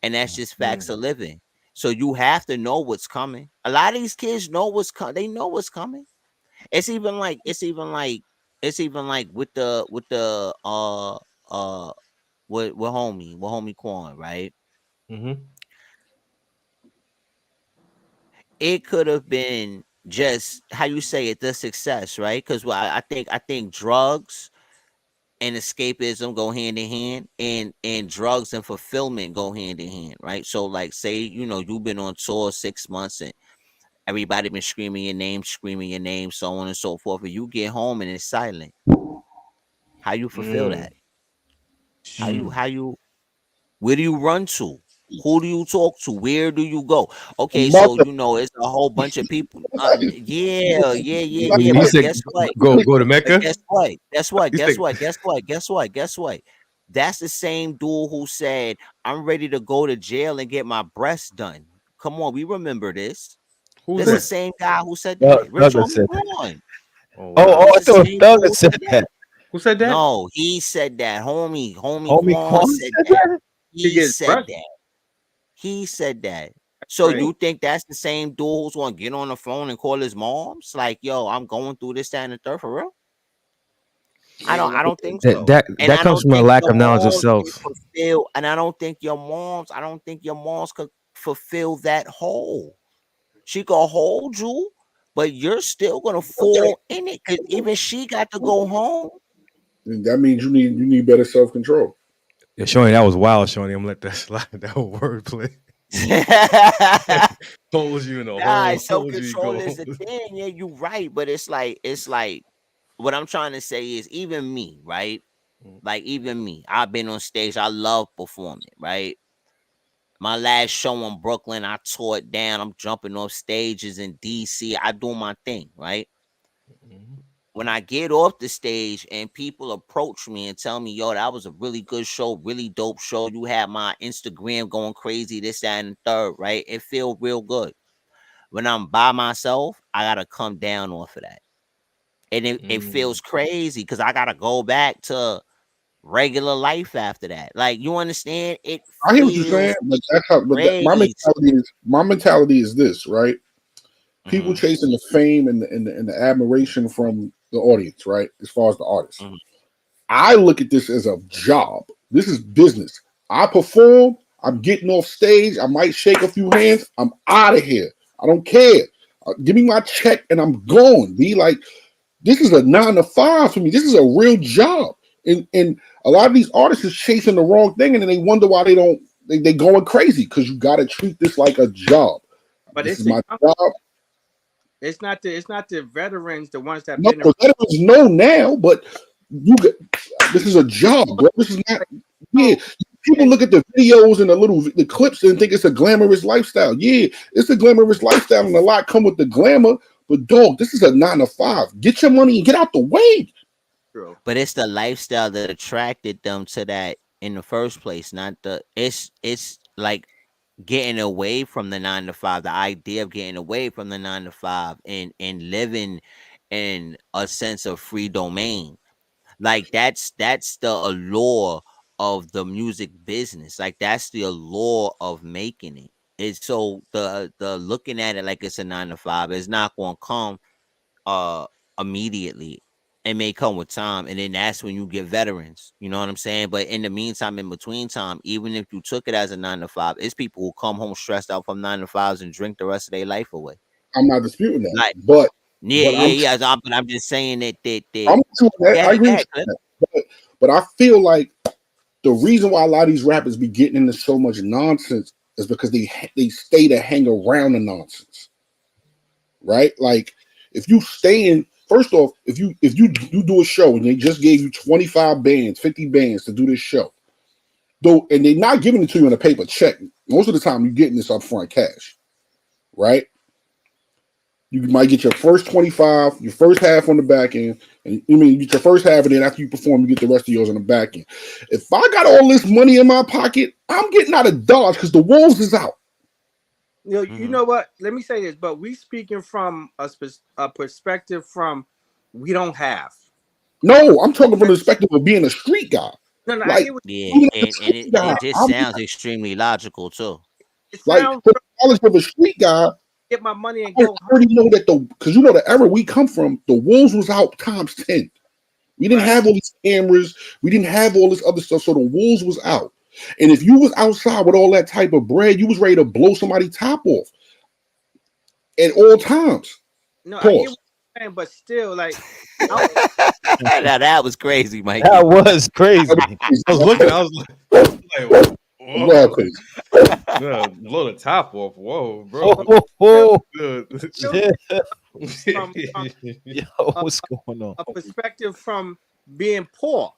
And that's just facts of living. So you have to know what's coming. A lot of these kids know what's coming. They know what's coming. It's even like with homie Quan, right? Mm-hmm. It could have been just how you say it, the success, right? Because I think drugs and escapism go hand in hand, and drugs and fulfillment go hand in hand, right? So like, say you've been on tour 6 months and everybody been screaming your name, so on and so forth, and you get home and it's silent. How you fulfill Mm. that? How you where do you run to? Who do you talk to? Where do you go? Okay, so Mother, it's a whole bunch of people. Yeah, yeah, yeah, yeah. He But said, guess what? Go to But Mecca." guess what? Guess what? He Guess said, what? Guess what? Guess what? Guess what? That's the same dude who said, "I'm ready to go to jail and get my breasts done." Come on, we remember this. "Who's That's the that?" same guy who said that. Rich Thugger Homie said that. Quan. Oh Oh, wow. That's I the thought same dude Thugger who said said that. that. Who said that? No, he said that. Homie Homie Quan Quan said said that. that. He He gets said breast. that. He said that. So Crazy. you think that's the same dude who's gonna get on the phone and call his moms? Like, yo, I'm going through this, that, and the third for real? I don't think That so. that And that I comes don't from a think lack your of knowledge of moms can self. fulfill, and I don't think your moms could fulfill that hole. She could hold you, but you're still gonna fall in it. Cause even she got to go home. and that means you need better self control. Yeah, Shorty, that was wild, Shorty. I'm gonna let that slide. That whole wordplay holds you in a Nah, hole. Holds you self-control go. is the thing. Yeah, you're right. But it's like what I'm trying to say is even me, right? Like even me, I've been on stage. I love performing, right? My last show in Brooklyn, I tore it down. I'm jumping off stages in DC. I do my thing, right? Mhm. When I get off the stage and people approach me and tell me, yo, that was a really good show, really dope show. You had my Instagram going crazy, this, that, and the third, right? It feel real good. When I'm by myself, I gotta come down off of that. And it Mm. feels crazy because I gotta go back to regular life after that. Like, you understand? It I hear what you're saying, feels but that's how. My crazy. mentality is this, right? People Hmm. chasing the fame and the admiration from the audience, right? As far as the artist, Hmm. I look at this as a job. This is business. I perform. I'm getting off stage. I might shake a few hands. I'm out of here. I don't care. Give me my check and I'm going. Be like, this is a 9 to 5 for me. This is a real job. And a lot of these artists is chasing the wrong thing, and then they wonder why they going crazy because you got to treat this like a job. But This it's is the my job. it's not the veterans, the ones that No, been the veterans know now, but you get, this is a job, bro. This is not. Yeah, people look at the videos and the clips and think it's a glamorous lifestyle. Yeah, it's a glamorous lifestyle, and a lot come with the glamour. But dog, this is a 9 to 5. Get your money and get out the way. around. But it's the lifestyle that attracted them to that in the first place, not the it's like getting away from the 9 to 5, the idea of getting away from the 9 to 5 and living in a sense of free domain. Like that's the allure of the music business. Like that's the allure of making it. It's so the looking at it like it's a 9 to 5 is not gonna come uh immediately. It may come with time, and then that's when you get veterans. You know what I'm saying? But in the meantime, in between time, even if you took it as a 9 to 5, it's people who come home stressed out from 9 to 5s and drink the rest of their life away. I'm not disputing that, Like, but yeah, but yeah, yeah. But I'm just saying that I'm to that. get I it, agree get with it, Cliff. you. But I feel like the reason why a lot of these rappers be getting into so much nonsense is because they stay to hang around the nonsense, right? Like if you stay in first off, if you do a show and they just gave you 25 bands, 50 bands to do this show, though, and they're not giving it to you in a paper check. Most of the time, you're getting this upfront cash, right? You might get your first 25, your first half on the back end, and you get your first half, and then after you perform, you get the rest of yours on the back end. If I got all this money in my pocket, I'm getting out of Dodge because the Wolves is out. You know what? Let me say this, but we speaking from a perspective from we don't have. No, I'm talking from the perspective of being a street guy. No, yeah, and it sounds extremely logical too. Like for the knowledge of a street guy, get my money and I go. already know that because the era we come from, the Wolves was out times 10. We didn't have all these cameras, we didn't have all this other stuff, so the Wolves was out. And if you was outside with all that type of bread, you was ready to blow somebody's top off at all times. No, I hear what you're saying, but still, like, now that was crazy, Mike. That was crazy. I was looking. I was like, whoa. Yeah, blow the top off. Whoa, bro. Yo, what's going on? A perspective from being poor.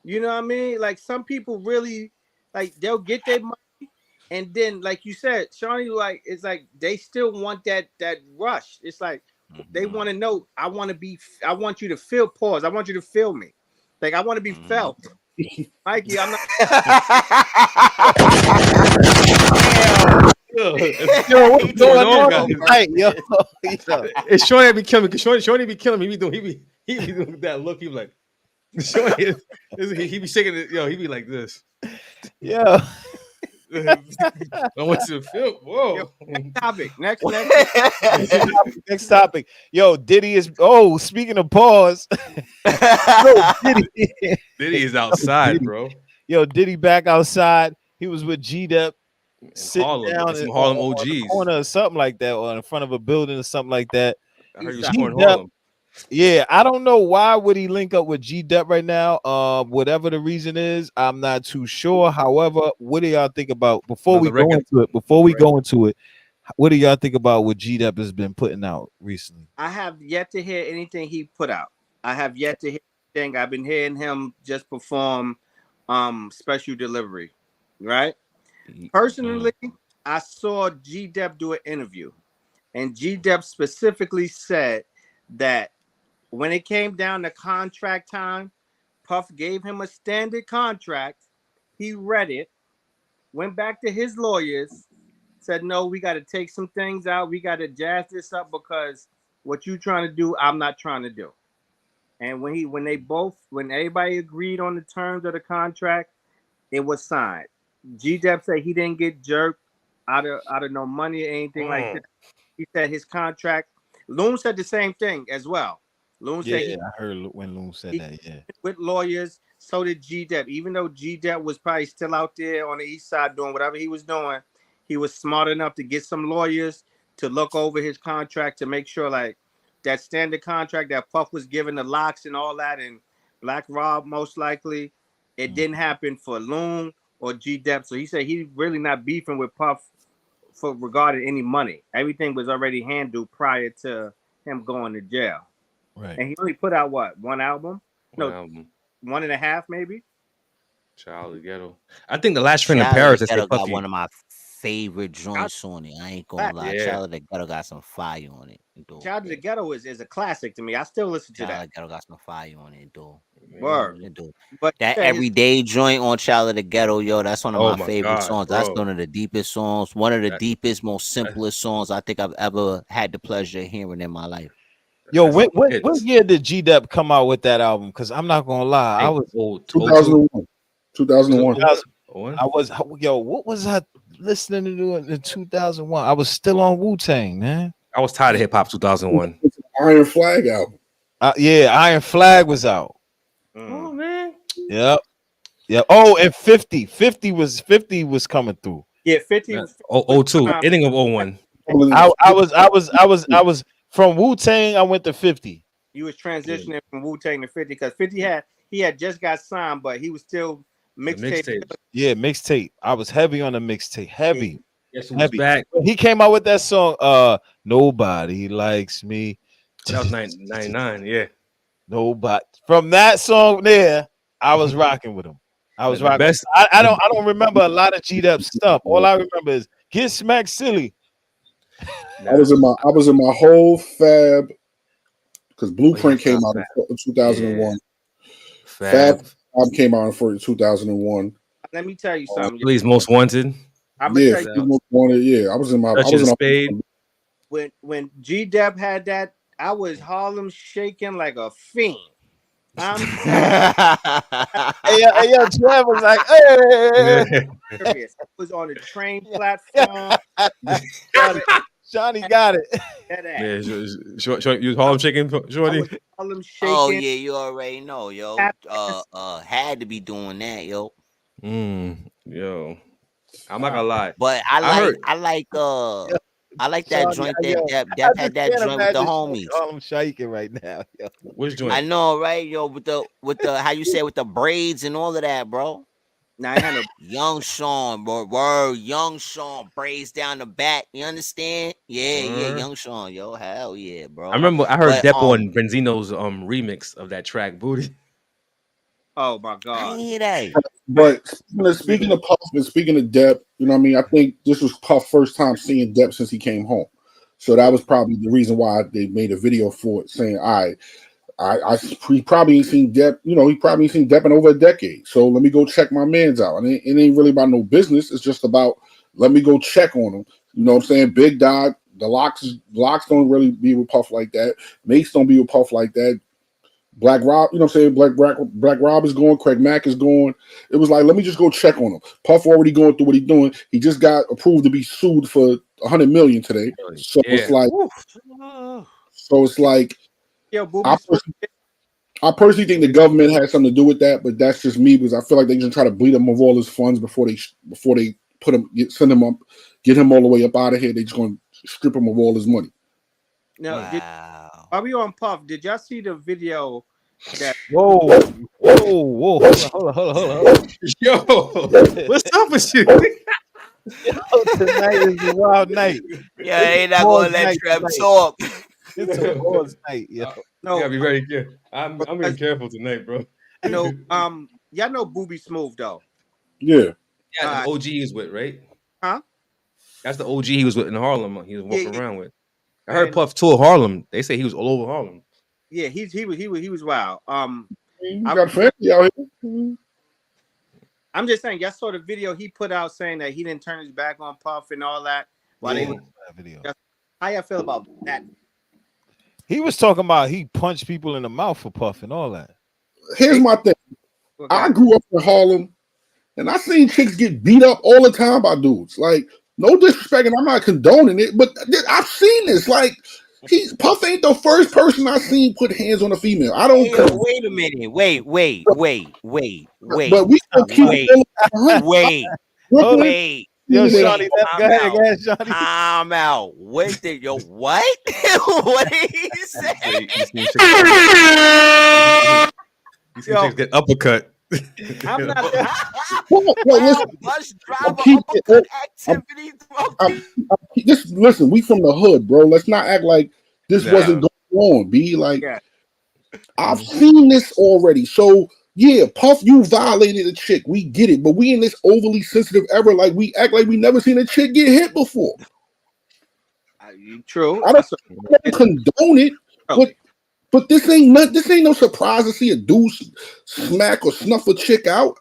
You know what I mean? Like some people really like they'll get their money, and then like you said, Shawnee, like it's like they still want that rush. It's like they want to know. I want you to feel pause. I want you to feel me. Like I want to be felt. Mikey, I'm not. Yo, what's going on? Right, yo. It's Shawnee be killing me. Shawnee be killing me. He be doing that look. He be like, Shawnee, he be shaking it. Yo, he be like this. Yeah. I want you to feel. Whoa. Yo, next topic. Next topic. Yo, Diddy is. Oh, speaking of pause. Yo, Diddy is outside, bro. Yo, Diddy back outside. He was with G-Dep. Sitting Harlem, down some Harlem OGs, on the corner or something like that, or in front of a building or something like that. I heard you scoring Harlem. Yeah, I don't know why would he link up with G-Dep right now. Whatever the reason is, I'm not too sure. However, what do y'all think about before we go into it? What do y'all think about what G-Dep has been putting out recently? I have yet to hear anything he put out. I have yet to hear anything. I've been hearing him just perform special delivery, right? Personally, I saw G-Dep do an interview, and G-Dep specifically said that when it came down to contract time, Puff gave him a standard contract. He read it, went back to his lawyers, said, no, we got to take some things out. We got to jazz this up because what you trying to do, I'm not trying to do. And when everybody agreed on the terms of the contract, it was signed. G-Dep said he didn't get jerked out of no money or anything like that. He said his contract. Loon said the same thing as well. Loon said I heard when Loon said that. Yeah, with lawyers, so did G-Dep. Even though G-Dep was probably still out there on the east side doing whatever he was doing, he was smart enough to get some lawyers to look over his contract to make sure like that standard contract that Puff was given the locks and all that, and Black Rob most likely it didn't happen for Loon or G-Dep. So he said he's really not beefing with Puff for regarding any money. Everything was already handled prior to him going to jail. Right. And he only put out what? One album? Album. 1.5 maybe? Child of the Ghetto. I think the last friend in Paris is got one of my favorite joints on it. I ain't gonna lie. Yeah. Child of the Ghetto got some fire on it. Child of the Ghetto is a classic to me. I still listen to Child that. of the Ghetto got some fire on it, dude. Word. But that everyday joint on Child of the Ghetto, yo, that's one of my favorite songs. Bro. That's one of the deepest songs, one of the deepest, most simplest songs I think I've ever had the pleasure of hearing in my life. Yo, what year did G-Dep come out with that album? Because I'm not gonna lie, I was 2001. 2001. I was what was I listening to in 2001? I was still on Wu-Tang, man. I was tired of hip hop 2001. Iron Flag album. Yeah, Iron Flag was out. Oh man. Yep. Oh, and 50 was coming through. Yeah, 50 was 02, ending of 01. I was from Wu-Tang, I went to 50. You was transitioning from Wu-Tang to 50 because 50 had just got signed, but he was still mixtape. Yeah, mixtape. I was heavy on the mixtape. Heavy. Yes, he was back. He came out with that song, Nobody Likes Me. That was 99. Yeah. No, but from that song there, I was rocking with him. I was The rocking. best. I don't remember a lot of G-Dep stuff. All I remember is Get Smacked Silly. I was in my whole Fab because Blueprint came out in 2001. Fab came out in 2001. Let me tell you something. Please, Most Wanted. I'm gonna tell you, Most Wanted. Yeah, I was in my. Touching Spade. When G-Dep had that, I was Harlem shaking like a fiend. Hey, yo, Trev was like, hey. I was on the train platform. Johnny got it. Yeah, you was Harlem shaking, Shorty? Harlem shaking. Oh yeah, you already know, yo. Had to be doing that, yo. Yo, I'm not gonna lie, but I like that joint that Dep had that joint with the homies. I'm shaking right now. Yo. Which joint? I know, right, yo, with the how you say with the braids and all of that, bro. Now I had a Young Sean, bro. Word, Young Sean braids down the back. You understand? Yeah, Young Sean, yo, hell yeah, bro. I remember I heard Depo on Benzino's remix of that track, Booty. Oh my God! I hear that. But speaking of Puff and speaking of Dep, you know what I mean? I think this was Puff's first time seeing Dep since he came home. So that was probably the reason why they made a video for it, saying, he probably ain't seen Dep, he probably ain't seen Dep in over a decade. So let me go check my mans out. And it ain't really about no business. It's just about let me go check on him. You know what I'm saying? Big Dog, the locks don't really be with Puff like that. Mace don't be with Puff like that. Black Rob, you know what I'm saying? Black Rob is going, Craig Mack is going. It was like, let me just go check on him. Puff already going through what he's doing. He just got approved to be sued for $100 million today. So it's like, yo, I personally think the government has something to do with that, but that's just me because I feel like they just try to bleed him of all his funds before they put him, send him up, get him all the way up out of here. They just going to strip him of all his money. Now, are we on Puff? Did y'all see the video that? Whoa! Hold on. Yo, what's up with you? Yo, tonight is the wild night. Yeah, ain't not gonna let Trev talk. It's a pause night, yo. No, you gotta be very careful. I'm being careful tonight, bro. Y'all know Booby Smooth though. Yeah. Yeah, the OG he was with, right? Huh? That's the OG he was with in Harlem. He was walking around with. I heard Puff tour Harlem. They say he was all over Harlem. Yeah, he was wild. Got family out here. I'm just saying, y'all saw the video he put out saying that he didn't turn his back on Puff and all that. While they that video. How y'all feel about that? He was talking about he punched people in the mouth for Puff and all that. Here's my thing. Okay. I grew up in Harlem, and I seen chicks get beat up all the time by dudes. Like, no disrespect, and I'm not condoning it, but I've seen this. Like, Puff ain't the first person I've seen put hands on a female. I don't. Hey, wait a minute. Wait. But we can keep wait. Yo, Johnny, go ahead, Johnny. I'm out. What did yo? What? What did he say? You see chicks get uppercut. I'm not. Bus driver uppercut activity. Just listen. We from the hood, bro. Let's not act like this wasn't going on. Be like, I've seen this already. So yeah, Puff, you violated a chick. We get it, but we in this overly sensitive era. Like we act like we never seen a chick get hit before. True. I don't condone it, but this ain't no surprise to see a dude smack or snuff a chick out.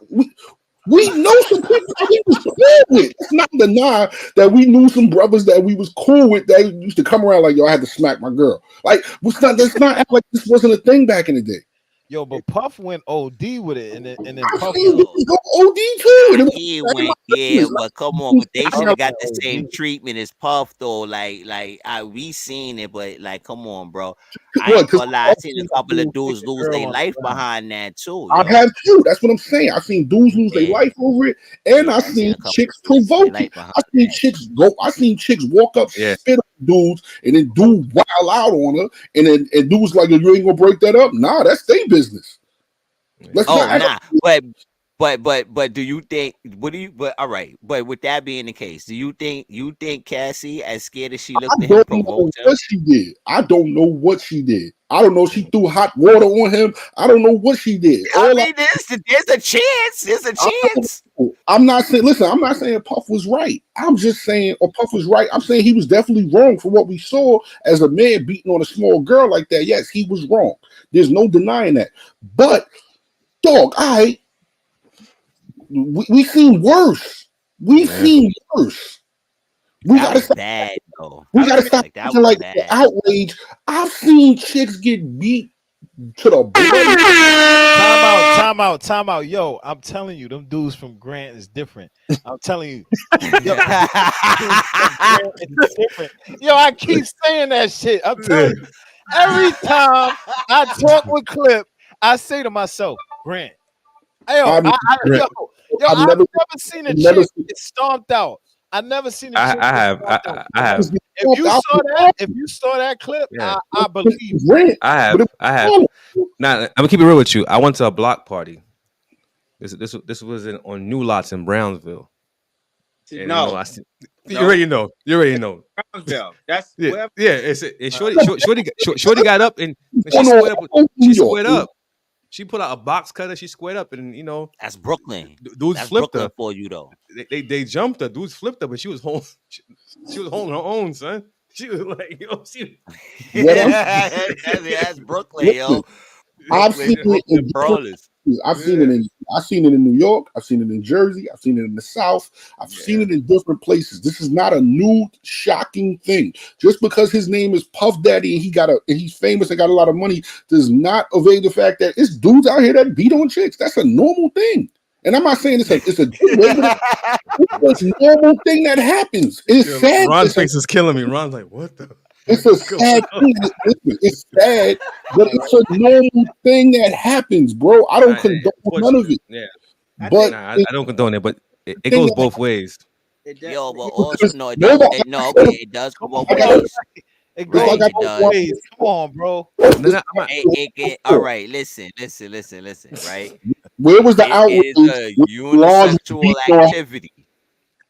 We know some people that we was cool with. It's not deny that we knew some brothers that we was cool with that used to come around like, yo, I had to smack my girl. Like, let's not act like this wasn't a thing back in the day. Yo, but Puff went OD with it, and then Puff go OD too. But come on, but they should have got the same treatment as Puff though. Like we seen it, but like, come on, bro. I ain't gonna lie, I seen a couple of dudes lose their life behind that too. I have too. That's what I'm saying. I seen dudes lose their life over it, and I seen chicks provoke it. I seen chicks walk up, spit on dudes, and then dude wild out on her, and dudes like, you ain't gonna break that up. Nah, that's their business. But But do you think? What do you? But all right. But with that being the case, do you think Cassie, as scared as she I looked at him, don't know provoked him? what she did. I don't know what she did. I don't know if she threw hot water on him. I don't know what she did. I mean, there's a chance. There's a chance. I'm not saying. Listen, I'm not saying Puff was right. I'm just saying, or Puff was right. I'm saying he was definitely wrong for what we saw as a man beating on a small girl like that. Yes, he was wrong. There's no denying that. But dog, we seen worse. We seen worse. We That gotta was stop. bad though. We gotta stop Like, that acting was like bad. the outrage. I've seen chicks get beat to the blood. Time out. Yo, I'm telling you, them dudes from Grant is different. I'm telling you. Yo, it's different. Yo, I keep saying that shit. I'm telling you. Every time I talk with Clip, I say to myself, Grant. Yo, I've I've never never seen a never chick get stomped out. I've never seen a chick I get have. stomped out. I have. If you saw that clip, Yeah. I believe you. Grant, I have. but I have. Now I'm gonna keep it real with you. I went to a block party. This was on New Lots in Brownsville. And, No, you already know. You already know. Brownsville. That's Yeah, wherever. yeah. It's Shorty got up and she squared up. She squared up. She put out a box cutter. She squared up, and that's Brooklyn. dudes That's flipped Brooklyn her. for you though. They jumped her. Dudes flipped her, but she was holding. She was holding her own, son. She was like, That's Brooklyn, yo. I've seen it in brawlers. I've seen it in New York. I've seen it in Jersey. I've seen it in the South. I've seen it in different places. This is not a new shocking thing. Just because his name is Puff Daddy and he's famous and got a lot of money does not evade the fact that it's dudes out here that beat on chicks. That's a normal thing. And I'm not saying it's a normal thing that happens. It's sad. Ron's face is killing me. Ron's like, what the? It's a sad thing. It's sad, but it's a normal thing that happens, bro. I don't condone none of it. Yeah, but I don't condone it, but it goes both ways. Yo, but also it does go both ways. It goes both ways. Come on, bro. All right, listen, right? Where was the outrage? It is a unisexual activity.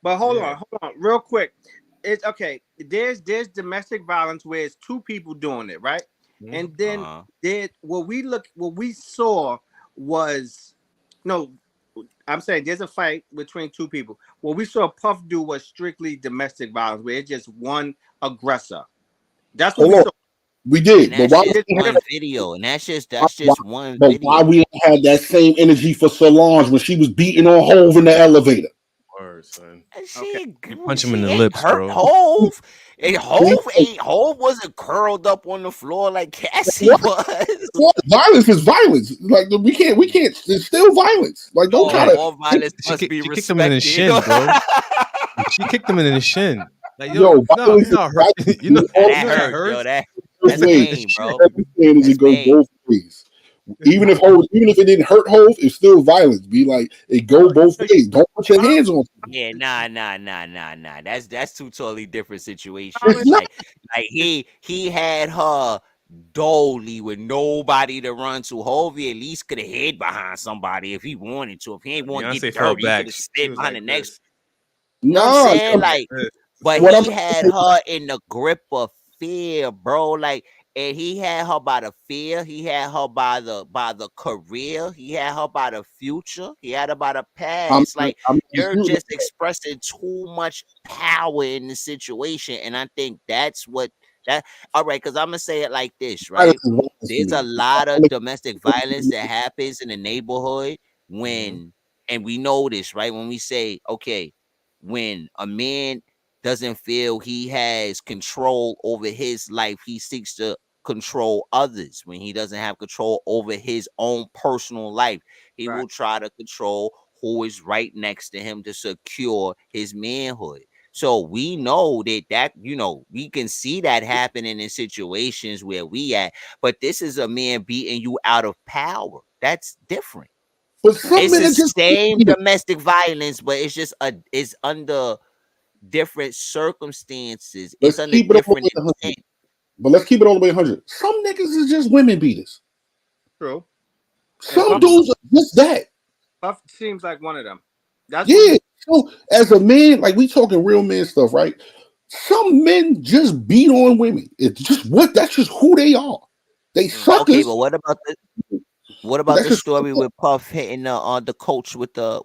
But hold on, real quick. It's okay. There's domestic violence where it's two people doing it, right? Mm-hmm. And then what we saw was I'm saying there's a fight between two people. What we saw Puff do was strictly domestic violence, where it's just one aggressor. That's what we saw. We did, but why one video? And that's just one video. But why we had that same energy for Solange when she was beating on Hove in the elevator? Word, son. She punch him in the lips, bro. Hove. Hove wasn't curled up on the floor like Cassie was. Violence is violence. Like we can't. It's still violence. Like don't try to. All violence must be respected. She kicked him in the shin, bro. She kicked him in the shin. Like yo, no, hurt. That hurt. That's pain, bro. It goes both ways. Even if it didn't hurt Hove, it's still violence. Be like it go both ways. Don't put your hands on. Yeah, nah. That's two totally different situations. Like he had her dolly with nobody to run to. Hove at least could have hid behind somebody if he wanted to. If he ain't want to get dirty, he could have stayed behind the next. You know what I'm saying? Like, but he had her in the grip of fear, bro. Like. And he had her by the fear. He had her by the career. He had her by the future. He had her by the past. You're just expressing too much power in the situation, and I think that's what that. All right, because I'm gonna say it like this, right? There's a lot of domestic violence that happens in the neighborhood and we know this, right? When we say, okay, when a man doesn't feel he has control over his life, he seeks to control others. When he doesn't have control over his own personal life, he will try to control who is right next to him to secure his manhood. So we know that we can see that happening in situations where we at, but this is a man beating you out of power. That's different. But it's the same domestic violence, but it's under different circumstances. It's under different intent. But let's keep it all the way 100. Some niggas is just women beaters. True. Some dudes are just that. Puff seems like one of them. That's Yeah. So as a man, like we talking real man stuff, right? Some men just beat on women. It's just what that's just who they are. They suckers. Okay, but what about the story with Puff hitting the coach with the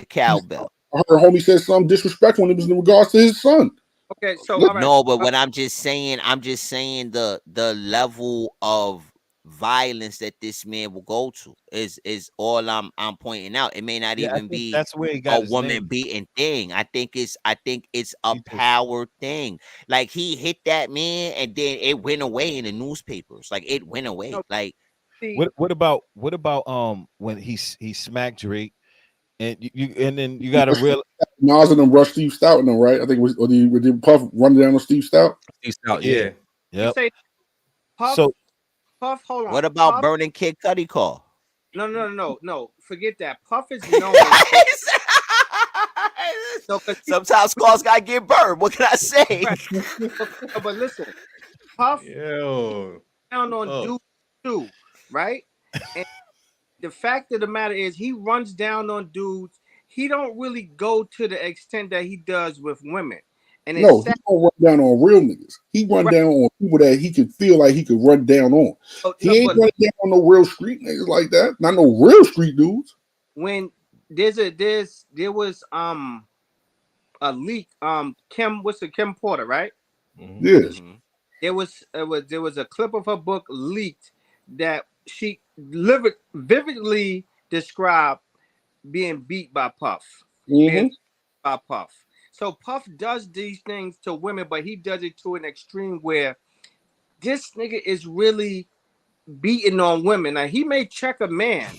cowbell? I heard homie said something disrespectful when it was in regards to his son. Okay, so all right. No, but what I'm just saying the level of violence that this man will go to is all I'm pointing out. It may not even be that's where he got a woman beating thing. I think it's a People. power thing. Like he hit that man and then it went away in the newspapers. Like it went away. No. Like What about when he smacked Drake and then you got to real Nas and them rushed Steve Stout in them, right? I think it was or did Puff run down on Steve Stout? Steve Stout, yeah. Yep. Say Puff, So Puff, hold on. what about Puff, burning Kid Cudi car? No. Forget that. Puff is known. Sometimes cars gotta get burned. What can I say? But listen, Puff Yo. down on dudes too, right? And the fact of the matter is, he runs down on dudes. He don't really go to the extent that he does with women. And No, he don't run down on real niggas. He run down on people that he could feel like he could run down on. He ain't running down on no real street niggas like that. Not no real street dudes. When there was a leak, Kim Porter, right? Mm-hmm. Yes. There was a clip of her book leaked that she vividly described being beat by Puff. Mm-hmm. By Puff. So Puff does these things to women, but he does it to an extreme where this nigga is really beating on women. Now he may check a man,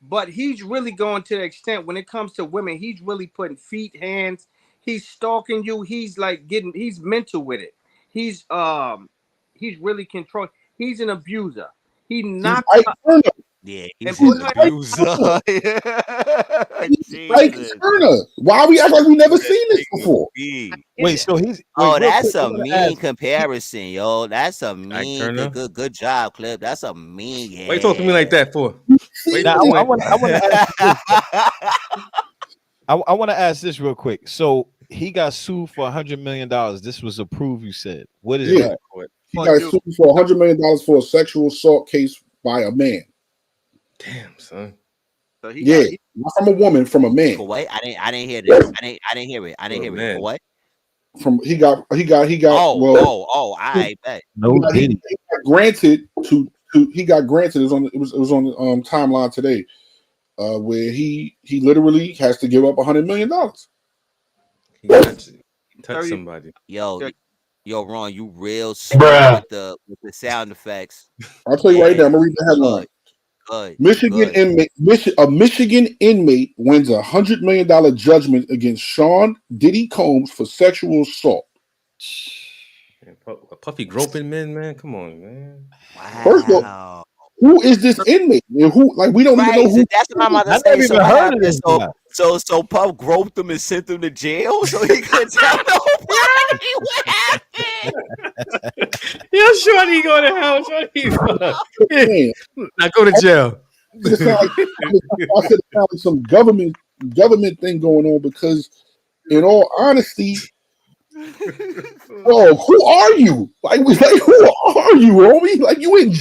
but he's really going to the extent when it comes to women, he's really putting feet, hands, he's stalking you, he's mental with it. He's really controlling. He's an abuser. He knocked Yeah, he's an abuser. Like Turner. Why we act like we never seen this before? wait, so he's that's a mean comparison, yo. That's a mean good job, Clip. That's a mean. Yeah. Why you talk to me like that for? Now, I want to ask this real quick. So he got sued for $100 million. This was approved, you said. What is that? He got sued for $100 million for a sexual assault case by a man. Damn, son. So not from a woman, from a man. For what? I didn't hear this. I didn't hear it. For what? From he got. I bet. No, he got granted to he got granted. It was on the timeline today, where he literally has to give up $100 million. He got to touch somebody. Yo, Ron, you real smart with the sound effects. I'll tell you right now. I'm gonna read the headline. Michigan inmate wins $100 million judgment against Sean Diddy Combs for sexual assault. Puffy groping men, man. Come on, man. Wow. First of all, who is this inmate? Who we don't even know who. That's what I'm about to say. So heard of this. So Puff groped him and sent him to jail, so he couldn't tell nobody what happened. Yo, Shorty go to hell. Shorty, now go to jail. I said it sounded like some government thing going on because, in all honesty, who are you? Like who are you, homie? Like you in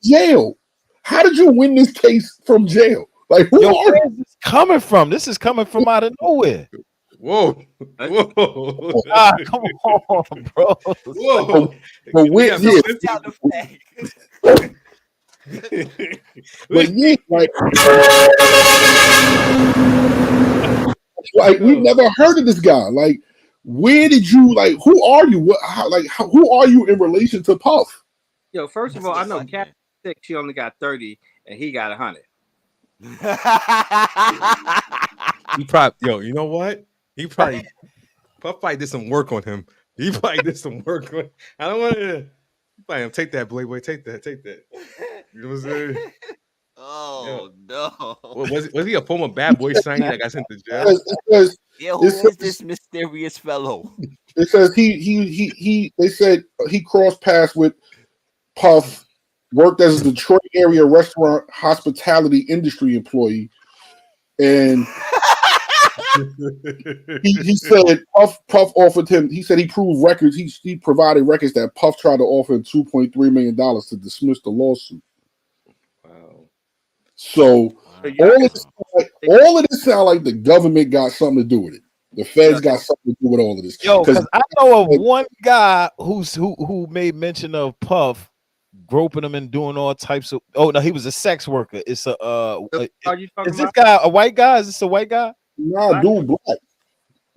jail. How did you win this case from jail? Like who are you? This coming from? This is coming from out of nowhere. Whoa. Come on, bro. Whoa. But like we never heard of this guy. Like, where did you who are you? Who are you in relation to Puff? Yo, first of all, I know Cat 6, she only got 30 and he got 100. He probably, you know what? Puff probably did some work on him. I don't want to. Take that, Boy. Take that. You know what I'm saying? Oh no! Was he a former bad boy signing that got sent to jail? Who is this mysterious fellow? It says he. They said he crossed paths with Puff worked as a Detroit area restaurant hospitality industry employee, and he said Puff offered him. He said he proved records. He provided records that Puff tried to offer him $2.3 million to dismiss the lawsuit. Wow. So all of this sound like the government got something to do with it. The feds got something to do with all of this. Yo, because I know of one guy who made mention of Puff groping him and doing all types of. Oh no, he was a sex worker. It's a. Is this guy a white guy? Is this a white guy? Nah, dude, black.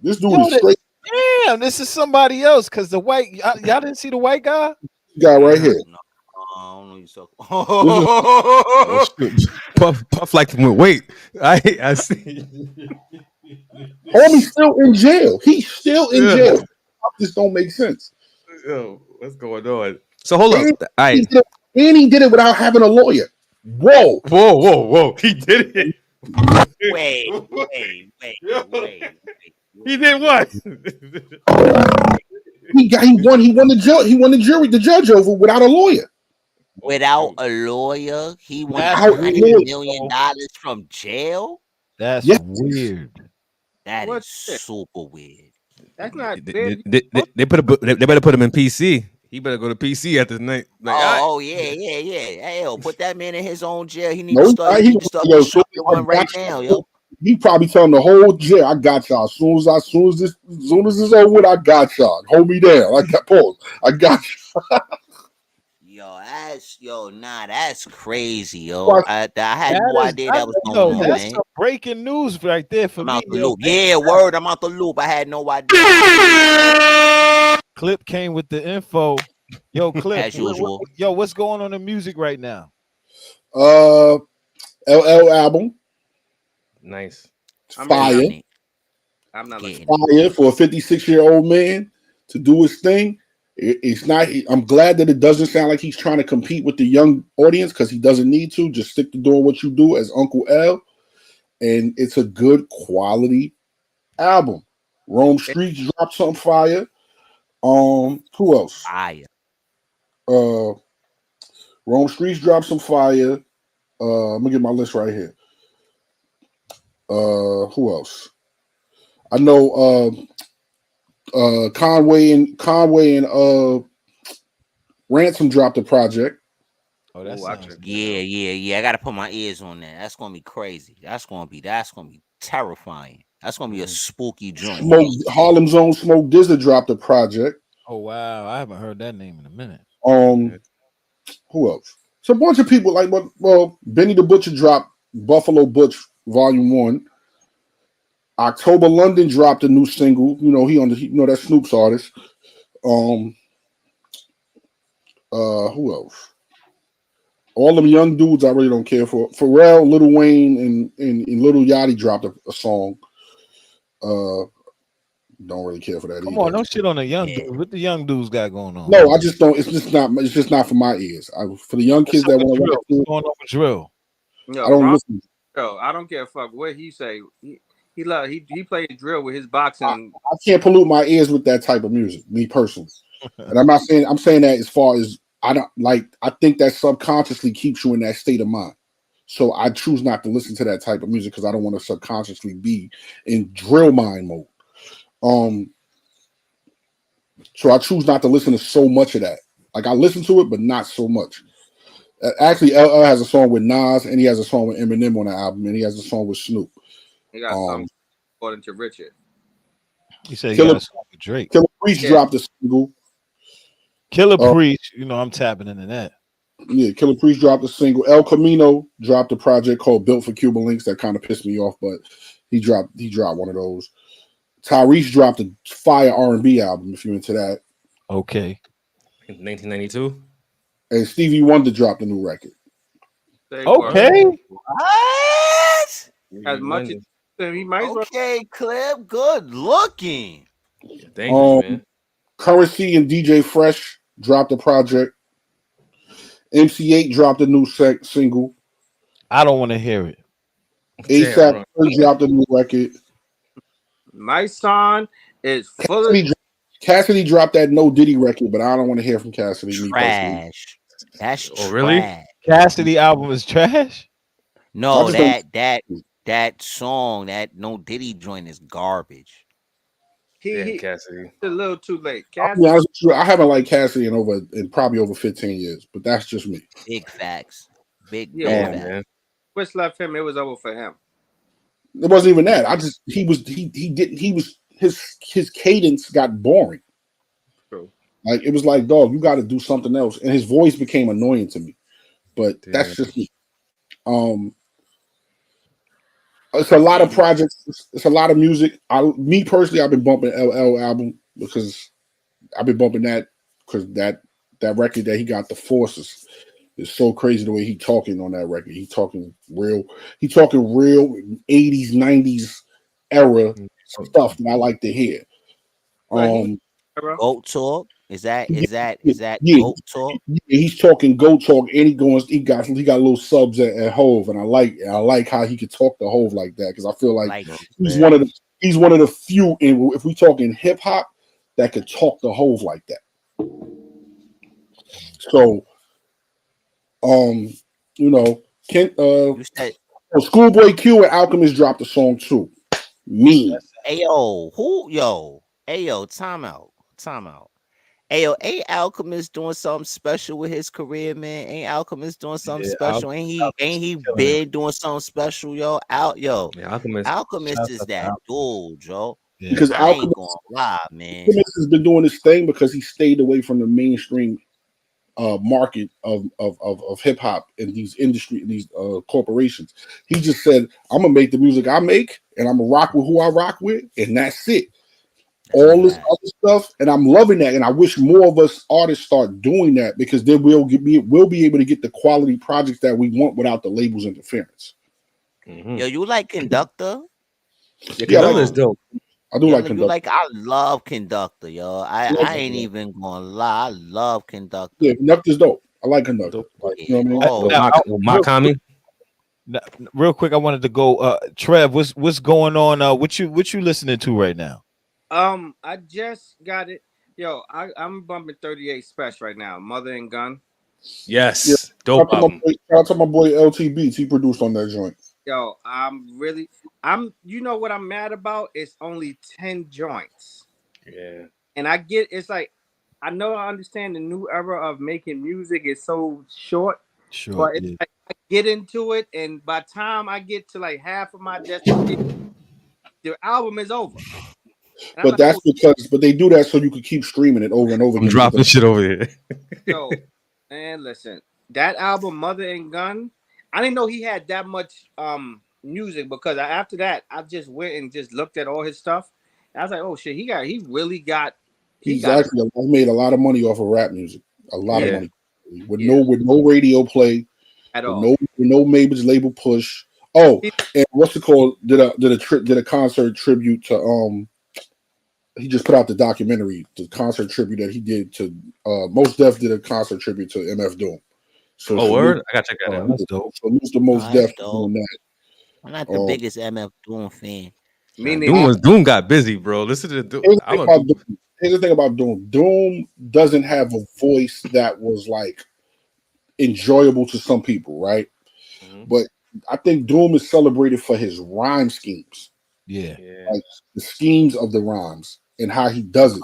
This dude is straight. Damn, this is somebody else. Because the white, y'all didn't see the white guy. Guy right here. I don't know you so. Oh, Puff like to wait. I see. Homie's still in jail. He's still in jail. This don't make sense. Yo, what's going on? So hold on. And he did it without having a lawyer. Whoa. He did it. Wait. He did what? He won the judge over without a lawyer. Without a lawyer, he won $100 million from jail. That's weird. That is super weird. That's not weird. They better put him in PC. He better go to PC after the night. Like, yeah. Hell, put that man in his own jail. He needs to start. He needs to start one right now, yo. He probably telling the whole jail, "I got y'all. As soon as this is over with, I got y'all. Hold me down. I got you." That's crazy, yo. I had no idea that was going on, that's man. Some breaking news right there for me. Yeah, word. I'm out the loop. I had no idea. Clip came with the info. Yo, Clip. As usual. Yo, what's going on in music right now? LL album. Nice. Fire. I'm not looking. Fire for a 56-year-old man to do his thing. It's not. I'm glad that it doesn't sound like he's trying to compete with the young audience because he doesn't need to. Just stick to doing what you do as Uncle L, and it's a good quality album. Rome Streets dropped something fire. Who else? Fire. Rome Streets dropped some fire. Let me get my list right here. Who else? I know. Conway and Ransom dropped a project. Oh, that's yeah. I gotta put my ears on that. That's gonna be crazy. That's gonna be terrifying. That's gonna be a spooky joint. Harlem Zone Smoke Dizza dropped a project. Oh wow, I haven't heard that name in a minute. Who else? It's a bunch of people like Benny the Butcher dropped Buffalo Butch Volume 1. October London dropped a new single. That's Snoop's artist. Who else? All them young dudes I really don't care for. Pharrell, Lil Wayne, and Lil Yachty dropped a song. Don't really care for that. Come on, no shit on the young dudes. What the young dudes got going on? No, I just don't. It's just not for my ears. For the young kids that want to going on with drill. I don't listen. Yo, I don't care. Fuck what he say. He played drill with his boxing. I can't pollute my ears with that type of music, me personally. And I'm saying that as far as I think that subconsciously keeps you in that state of mind. So I choose not to listen to that type of music because I don't want to subconsciously be in drill mind mode. So I choose not to listen to so much of that. Like I listen to it, but not so much. Actually, LL has a song with Nas, and he has a song with Eminem on the album, and he has a song with Snoop. He got something according to Richard. He said he got a song with Drake. Killer Priest dropped a single. Killer Priest, I'm tapping into that. Yeah, Killer Priest dropped a single. El Camino dropped a project called Built for Cuban Links that kind of pissed me off, but he dropped one of those. Tyrese dropped a fire R&B album, if you're into that. Okay. In 1992. And Stevie Wonder dropped a new record. Okay. What? As much as he might. Okay, Clip. Good looking. Thank you, man. Currency and DJ Fresh dropped a project. MC8 dropped a new single. I don't want to hear it. ASAP dropped a new record. My son is full of. Cassidy dropped that No Diddy record, but I don't want to hear from Cassidy. Trash. That's Oh, really? trash. Cassidy album is trash. No, just don't. that song, that No Diddy joint is garbage. Damn, He Cassidy. a little too late. I'll be Cassidy, honest with you, I haven't liked Cassidy in probably over 15 years, but that's just me. Big facts. yeah, Big Damn, facts. man. Twist left him. It was over for him. It wasn't even that. He didn't his cadence got boring. True. Like it was like, dog, you got to do something else, and his voice became annoying to me. But that's Damn. just me. It's a lot of projects. It's a lot of music. Me personally, I've been bumping LL album because I've been bumping that because that record that he got, The Forces, is so crazy the way he talking on that record. He talking real 80s, 90s era stuff that I like to hear. Goat talk? Is that Yeah. goat talk? Yeah, he's talking go talk, and he got little subs at Hove, and I like how he could talk to Hove like that because I feel like he's one of the few, if we talk in hip hop, that could talk to Hove like that. So, Schoolboy Q and Alchemist dropped a song too. Time out. Ain't Alchemist doing something special with his career, man? Ain't Alchemist doing something special? Ain't he been doing something special, yo? Yeah, Alchemist is that dude, yo. Yeah. Because I ain't Alchemist, gonna lie, man. Alchemist has been doing this thing because he stayed away from the mainstream market of hip hop in these corporations. He just said, "I'm gonna make the music I make, and I'm gonna rock with who I rock with, and that's it." All this other stuff, and I'm loving that, and I wish more of us artists start doing that because then we'll be able to get the quality projects that we want without the labels interference. Mm-hmm. Yo, you like Conductor? Yeah, Conductor is dope. I do like Conductor. I love Conductor, yo. I ain't even gonna lie. I love Conductor. Yeah, Conductor's dope. I like Conductor. Like, you know what I mean? Makami. Real quick, I wanted to go. Trev, what's going on? What you listening to right now? I just got it. Yo, I'm bumping 38 Special right now. Mother and Gun. Yes, dope album. Shout out to my boy LT Beats. He produced on that joint. Yo, you know what I'm mad about? It's only 10 joints. Yeah. And it's like, I understand the new era of making music is so short. Sure. But it's like I get into it, and by the time I get to like half of my destination, the album is over. But that's but they do that so you could keep streaming it over and over again. I'm dropping shit over here. So, and listen, that album, Mother and Gun, I didn't know he had that much music because after that, I just went and just looked at all his stuff. I was like, oh shit, he made a lot of money off of rap music. A lot of money with no radio play at all. With no Mabel's label push. Oh, and what's it called? Did a concert tribute to he just put out the documentary, the concert tribute that he did to Mos Def did a concert tribute to MF Doom. So word? I gotta check that out. That's dope. So Mr. Mos Def doing that. I'm not the biggest MF Doom fan. Doom got busy, bro. Listen to Doom. Here's the thing about Doom. Doom doesn't have a voice that was like enjoyable to some people, right? Mm-hmm. But I think Doom is celebrated for his rhyme schemes. Yeah. Like the schemes of the rhymes and how he does it.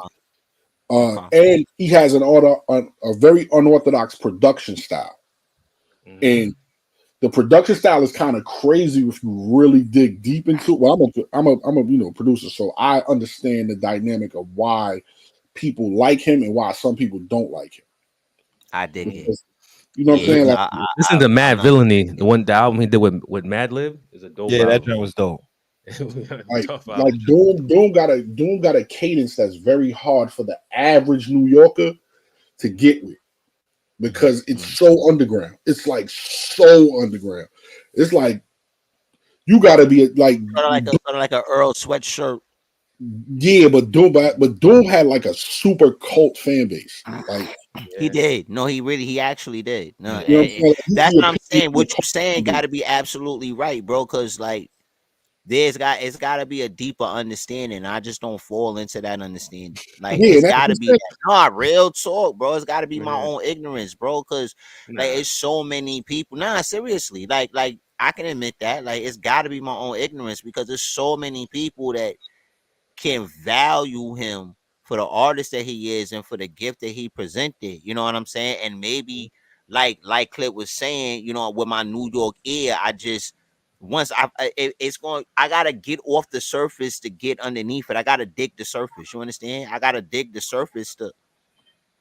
And he has a very unorthodox production style. Mm-hmm. And the production style is kind of crazy if you really dig deep into it. Well, I'm a producer, so I understand the dynamic of why people like him and why some people don't like him. I dig it. You know what I'm saying? Like, listen to Mad Villainy, the album he did with Madlib is a dope. Yeah, that joint was dope. like Doom got a cadence that's very hard for the average New Yorker to get with because it's so underground. It's like so underground. It's like you got to be like a Earl Sweatshirt. Yeah, but Doom had like a super cult fan base. Like he did. No, he actually did. No, that's what I'm saying. What you saying got to be absolutely right, bro. Because like it's got to be a deeper understanding. I just don't fall into that understanding. Like Yeah, it's that's got to what be I'm that. Nah, real talk, bro. It's got to be my Yeah. own ignorance, bro. Cause like Nah. it's so many people. Nah, seriously. Like I can admit that. Like it's got to be my own ignorance because there's so many people that can value him for the artist that he is and for the gift that he presented. You know what I'm saying? And maybe like Clip was saying, you know, with my New York ear, I just once it's going, I gotta get off the surface to get underneath it. I gotta dig the surface. You understand? I gotta dig the surface to.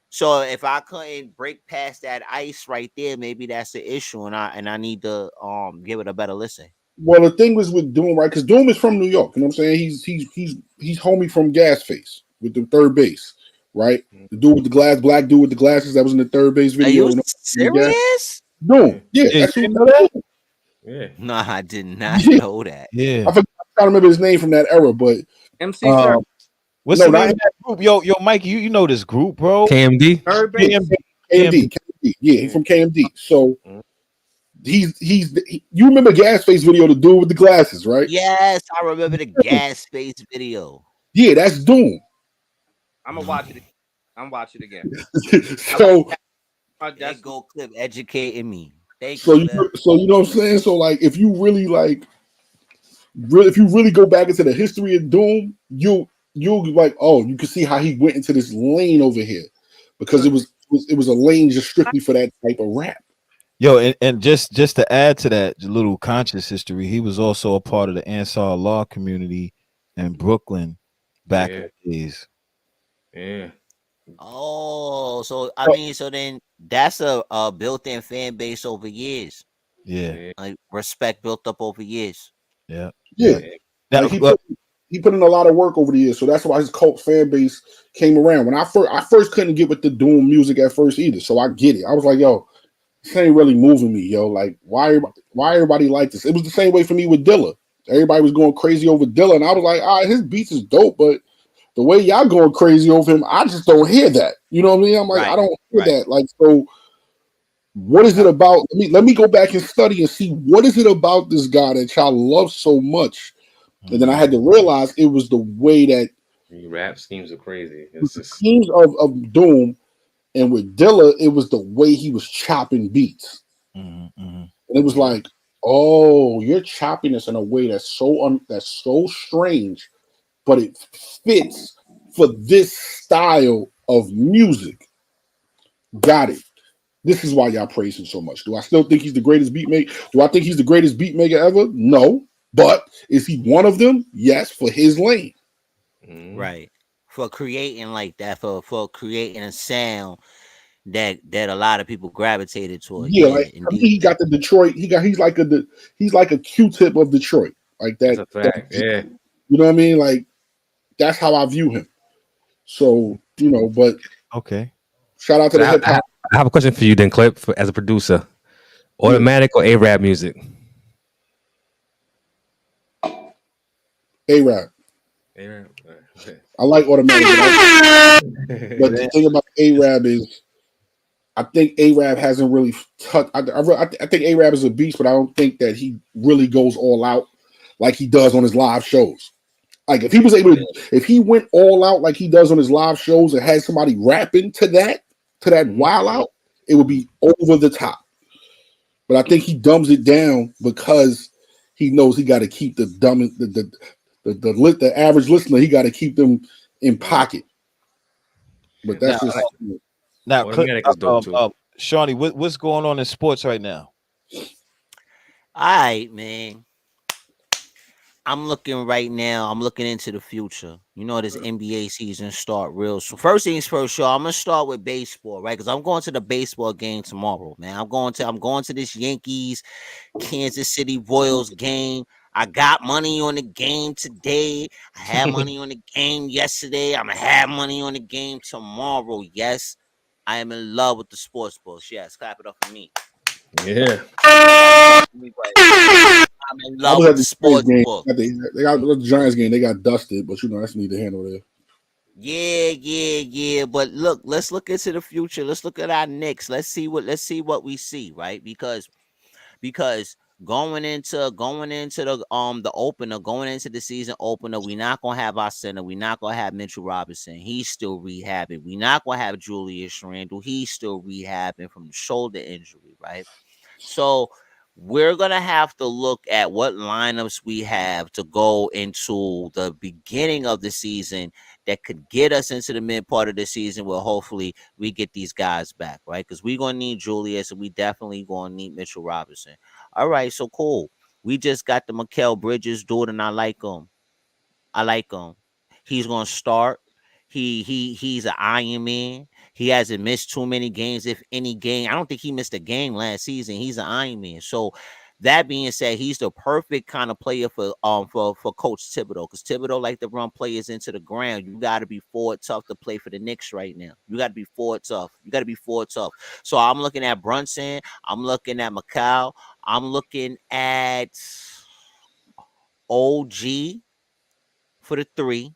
So if I couldn't break past that ice right there, maybe that's the issue, and I need to give it a better listen. Well, the thing was with Doom, right? Because Doom is from New York. You know what I'm saying? He's homie from Gasface with the third base, right? The dude with the black dude with the glasses that was in the third base Are video. you You know, serious? Doom, yeah, Yeah, you that's who. didn't know that? Yeah. No, I did not Yeah, know that. Yeah. I forgot, I don't remember his name from that era, but MC Sir, um, What's no, the name not of that group? Yo, Mike, you know this group, bro? KMD. third base. KMD. KMD. Yeah, he's from KMD. So Mhm. you remember Gasface video, the dude with the glasses, right? Yes, I remember the gas space video. Yeah, that's Doom. I'm gonna watch it. I'm watching it again. I like so that. There That's go Clip educating me. Thank so you, you Clip. so you know what I'm saying? So like if you really if you really go back into the history of Doom, you'll be like, oh, you can see how he went into this lane over here because it was a lane just strictly for that type of rap. Yo, and just to add to that little conscious history, he was also a part of the Ansar law community in Brooklyn back in Yeah. the days. Yeah. Oh, so I So, mean, so then that's a built-in fan base over years. Yeah, Yeah. Like respect built up over years. yeah, yeah, yeah. Yeah. Now, like he put in a lot of work over the years, so that's why his cult fan base came around. When I first couldn't get with the Doom music at first either, so I get it. I was like, yo, this ain't really moving me, yo. Like, why everybody like this? It was the same way for me with Dilla. Everybody was going crazy over Dilla, and I was like, all right, his beats is dope, but the way y'all going crazy over him, I just don't hear that. You know what I mean? I'm like, I Right, don't hear right. that. Like, so what is it about? Let me go back and study and see what is it about this guy that y'all love so much. And then I had to realize it was the way that Rap schemes are crazy. with It's the just schemes of Doom and with Dilla, it was the way he was chopping beats. mhm, mhm. And it was like, oh, you're chopping this in a way that's that's so strange, but it fits for this style of music. Got it. This is why y'all praise him so much. Do I still think he's the greatest beat maker? Do I think he's the greatest beat maker ever? No. But is he one of them? Yes, for his lane. Right. For creating like that, for creating a sound that a lot of people gravitated toward. Yeah, Yeah, like I mean, indeed. he got the Detroit. He's like a Q-tip of Detroit. Like that's that. a fact. Yeah. You know what I mean? Like that's how I view him. So but Okay. shout out to So the hip hop. I have a question for you, then, Clip, as a producer. Yeah. Automatic or A-Rap music? A-Rap. A-Rap. I like automatic, but the thing about A-Rap is I think A-Rap hasn't really touched. I think A-Rap is a beast, but I don't think that he really goes all out like he does on his live shows. Like if he was able to, if he went all out like he does on his live shows and had somebody rapping to that wild out, it would be over the top. But I think he dumbs it down because he knows he got to keep the dumb the average listener. He got to keep them in pocket. But Now, that's just now, Automatic is dope too. Shawnee, what's going on in sports right now? All right, man. I'm looking right now. I'm looking into the future. You know, this NBA season start real soon. First things first, y'all. I'm gonna start with baseball, right? Because I'm going to the baseball game tomorrow, man. I'm going to this Yankees Kansas City Royals game. I got money on the game today. I had money on the game yesterday. I'm gonna have money on the game tomorrow. Yes, I am in love with the sports books. Yes, clap it up for me. Yeah. I'm in I love was with at the the Giants sports game. book. They got the Giants game. They got dusted, but that's neither here nor there. Yeah. But look, let's look into the future. Let's look at our Knicks. Let's see what we see, right? Because going into the opener, going into the season opener, we're not gonna have our center. We're not gonna have Mitchell Robinson. He's still rehabbing. We're not gonna have Julius Randle. He's still rehabbing from the shoulder injury, right? So we're gonna have to look at what lineups we have to go into the beginning of the season that could get us into the mid part of the season where hopefully we get these guys back, right? Because we're gonna need Julius and we definitely gonna need Mitchell Robinson. All right, so cool. We just got the Mikal Bridges dude, and I like him. I like him. He's gonna start. He's an Iron Man. He hasn't missed too many games, if any game. I don't think he missed a game last season. He's an Iron Man. So that being said, he's the perfect kind of player for Coach Thibodeau, because Thibodeau like to run players into the ground. You got to be forward tough to play for the Knicks right now. You got to be forward tough. You got to be forward tough. So I'm looking at Brunson. I'm looking at Mikal. I'm looking at OG for the 3.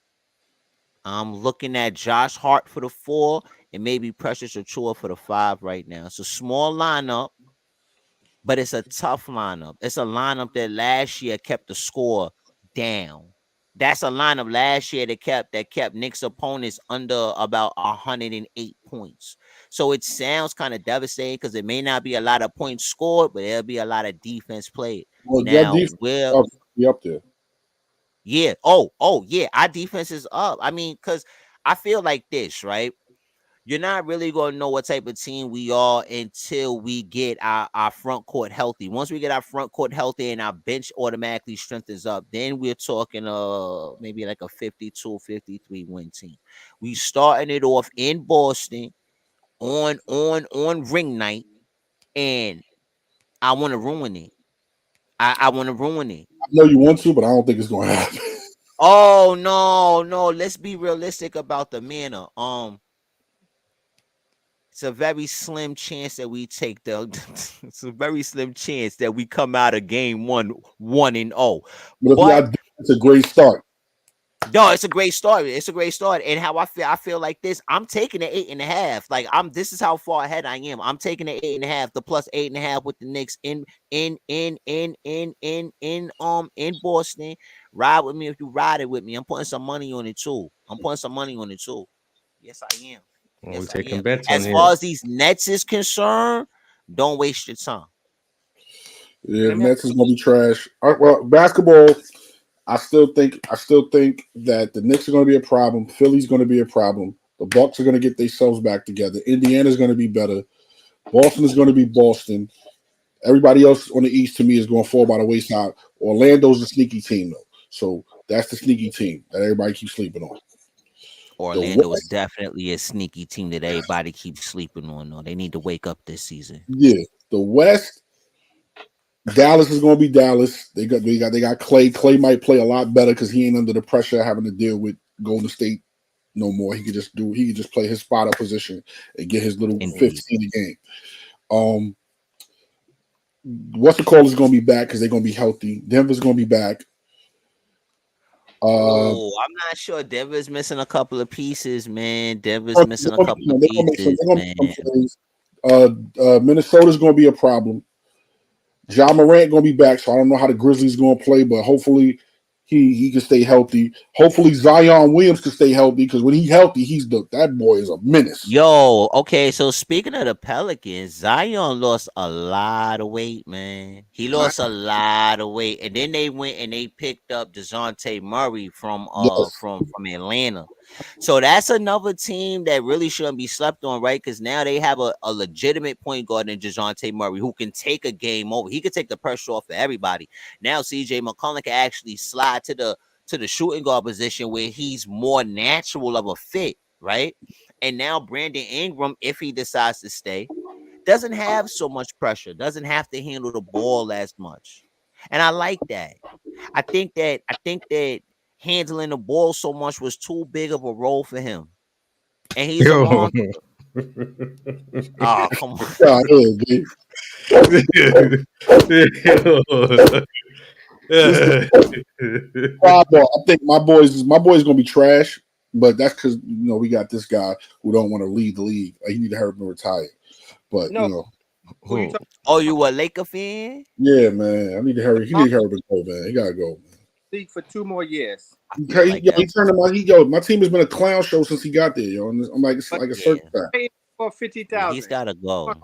I'm looking at Josh Hart for the 4 and maybe Precious Achua for the 5 right now. It's a small lineup, but it's a tough lineup. It's a lineup that last year kept the score down. That's a lineup last year that kept Knicks opponents under about 108 points. So it sounds kind of devastating because it may not be a lot of points scored, but there'll be a lot of defense played. Well, Now, be up there. yeah. Yeah. Our defense is up. I mean, because I feel like this, right? You're not really going to know what type of team we are until we get our front court healthy. Once we get our front court healthy and our bench automatically strengthens up, then we're talking maybe like a 52-53 win team. We starting it off in Boston on ring night, and I want to ruin it. I want to ruin it. I know you want to, but I don't think it's going to happen. Oh no! Let's be realistic about the manner. It's a very slim chance that we take it's a very slim chance that we come out of game 1-0. But it's a great start. No, it's a great start. It's a great start. And how I feel like this, I'm taking the 8.5. Like this is how far ahead I am. I'm taking the 8.5, the plus 8.5 with the Knicks in Boston. Ride with me if you ride it with me. I'm putting some money on it too. Yes, I am. We're taking bets as far as these Nets is concerned, don't waste your time. Yeah, Nets is gonna be trash. All right, well, basketball, I still think that the Knicks are gonna be a problem. Philly's gonna be a problem. The Bucks are gonna get themselves back together. Indiana's gonna be better. Boston is gonna be Boston. Everybody else on the East to me is going to fall by the wayside. Orlando's the sneaky team though, so that's the sneaky team that everybody keeps sleeping on. Orlando is definitely a sneaky team that everybody keeps sleeping on. Though they need to wake up this season. Yeah, the West, Dallas is going to be Dallas. They got Clay. Clay might play a lot better because he ain't under the pressure of having to deal with Golden State no more. He could just play his spot up position and get his little 15 a game. What's the call is going to be back because they're going to be healthy. Denver's going to be back. I'm not sure. Denver's missing a couple of pieces, man. Denver's missing a couple of pieces, man. Minnesota's going to be a problem. Ja Morant going to be back, so I don't know how the Grizzlies going to play, but hopefully he can stay healthy. Hopefully Zion Williams can stay healthy because when he's healthy, that boy is a menace. Yo, okay, so speaking of the Pelicans, Zion lost a lot of weight, man. He lost a lot of weight, and then they went and they picked up DeJounte Murray from Atlanta. So that's another team that really shouldn't be slept on, right? Because now they have a legitimate point guard in DeJounte Murray who can take a game over. He can take the pressure off of everybody. Now CJ McCollum can actually slide to the shooting guard position where he's more natural of a fit, right? And now Brandon Ingram, if he decides to stay, doesn't have so much pressure, doesn't have to handle the ball as much. And I like that. I think that handling the ball so much was too big of a role for him. And he's a monster. Oh, come on. I think my boy's gonna be trash, but that's because we got this guy who don't want to lead the league. He need to hurry and retire. But Who you talking? Oh, you a Laker fan? Yeah, man. I need to hurry. He need to hurry to go, man. He gotta go, man. League for 2 more years. He turned him out. My team has been a clown show since he got there, yo. And I'm like, it's like a circus act. For 50,000. He's gotta go. I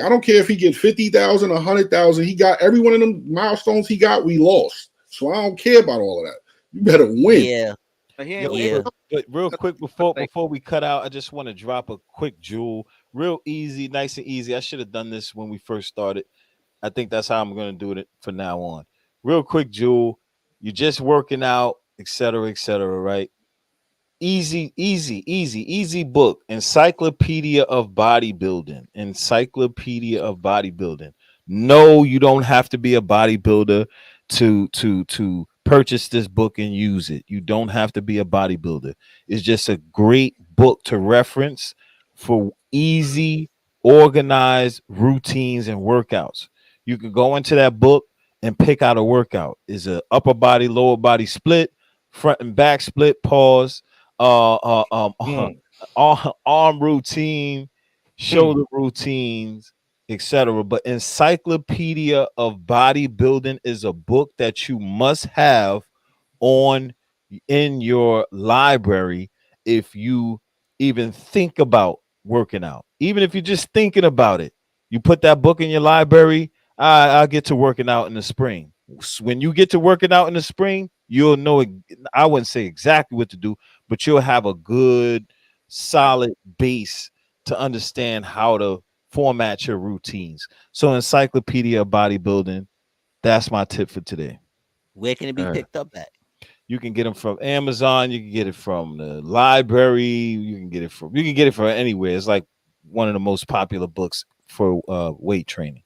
don't care if he get 50,000, 100,000. He got every one of them milestones he got. We lost, so I don't care about all of that. You better win. Yeah. But real quick before we cut out, I just want to drop a quick jewel, real easy, nice and easy. I should have done this when we first started. I think that's how I'm going to do it from now on. Real quick jewel. You're just working out, etc., right? Easy book. Encyclopedia of Bodybuilding. No, you don't have to be a bodybuilder to purchase this book and use it. You don't have to be a bodybuilder. It's just a great book to reference for easy, organized routines and workouts. You can go into that book and pick out a workout. Is a upper body, lower body split, front and back split, pause, arm routine, shoulder routines, etc. But Encyclopedia of Bodybuilding is a book that you must have in your library if you even think about working out. Even if you're just thinking about it, you put that book in your library. I'll get to working out in the spring. When you get to working out in the spring, you'll know. I wouldn't say exactly what to do, but you'll have a good, solid base to understand how to format your routines. So, Encyclopedia of Bodybuilding, that's my tip for today. Where can it be picked up at? You can get them from Amazon. You can get it from the library. You can get it from anywhere. It's like one of the most popular books for weight training.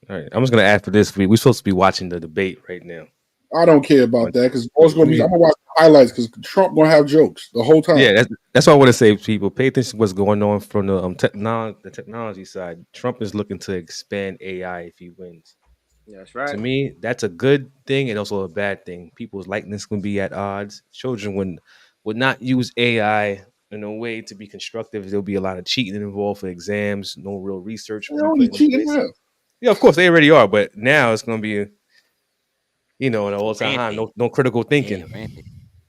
All right, I'm just gonna add for this week. We're supposed to be watching the debate right now. I don't care about that because I'm gonna watch the highlights because Trump gonna have jokes the whole time. Yeah, that's what I want to say to people. Pay attention to what's going on from the technology side. Trump is looking to expand AI if he wins. That's right. To me, that's a good thing and also a bad thing. People's likeness can be at odds. Children would not use AI in a way to be constructive. There'll be a lot of cheating involved for exams, no real research. Yeah, of course they already are, but now it's going to be, an all-time high. No critical thinking.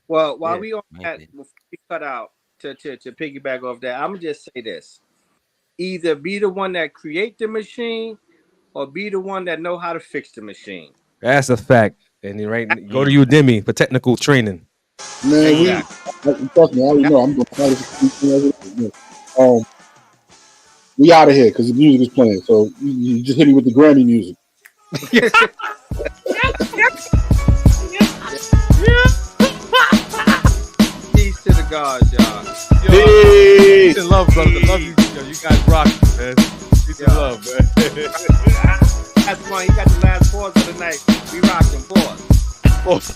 Well, while we on that, before we cut out to piggyback off that, I'm gonna just say this: either be the one that create the machine, or be the one that know how to fix the machine. That's a fact. And then go to Udemy for technical training. Man, trust me, I already know I'm going to we out of here because the music is playing. So you just hit me with the Grammy music. Peace to the gods, y'all. Peace and love, brother. Love you. You guys rock, man. Peace and love, man. That's one. He got the last pause of the night. We rocking pause.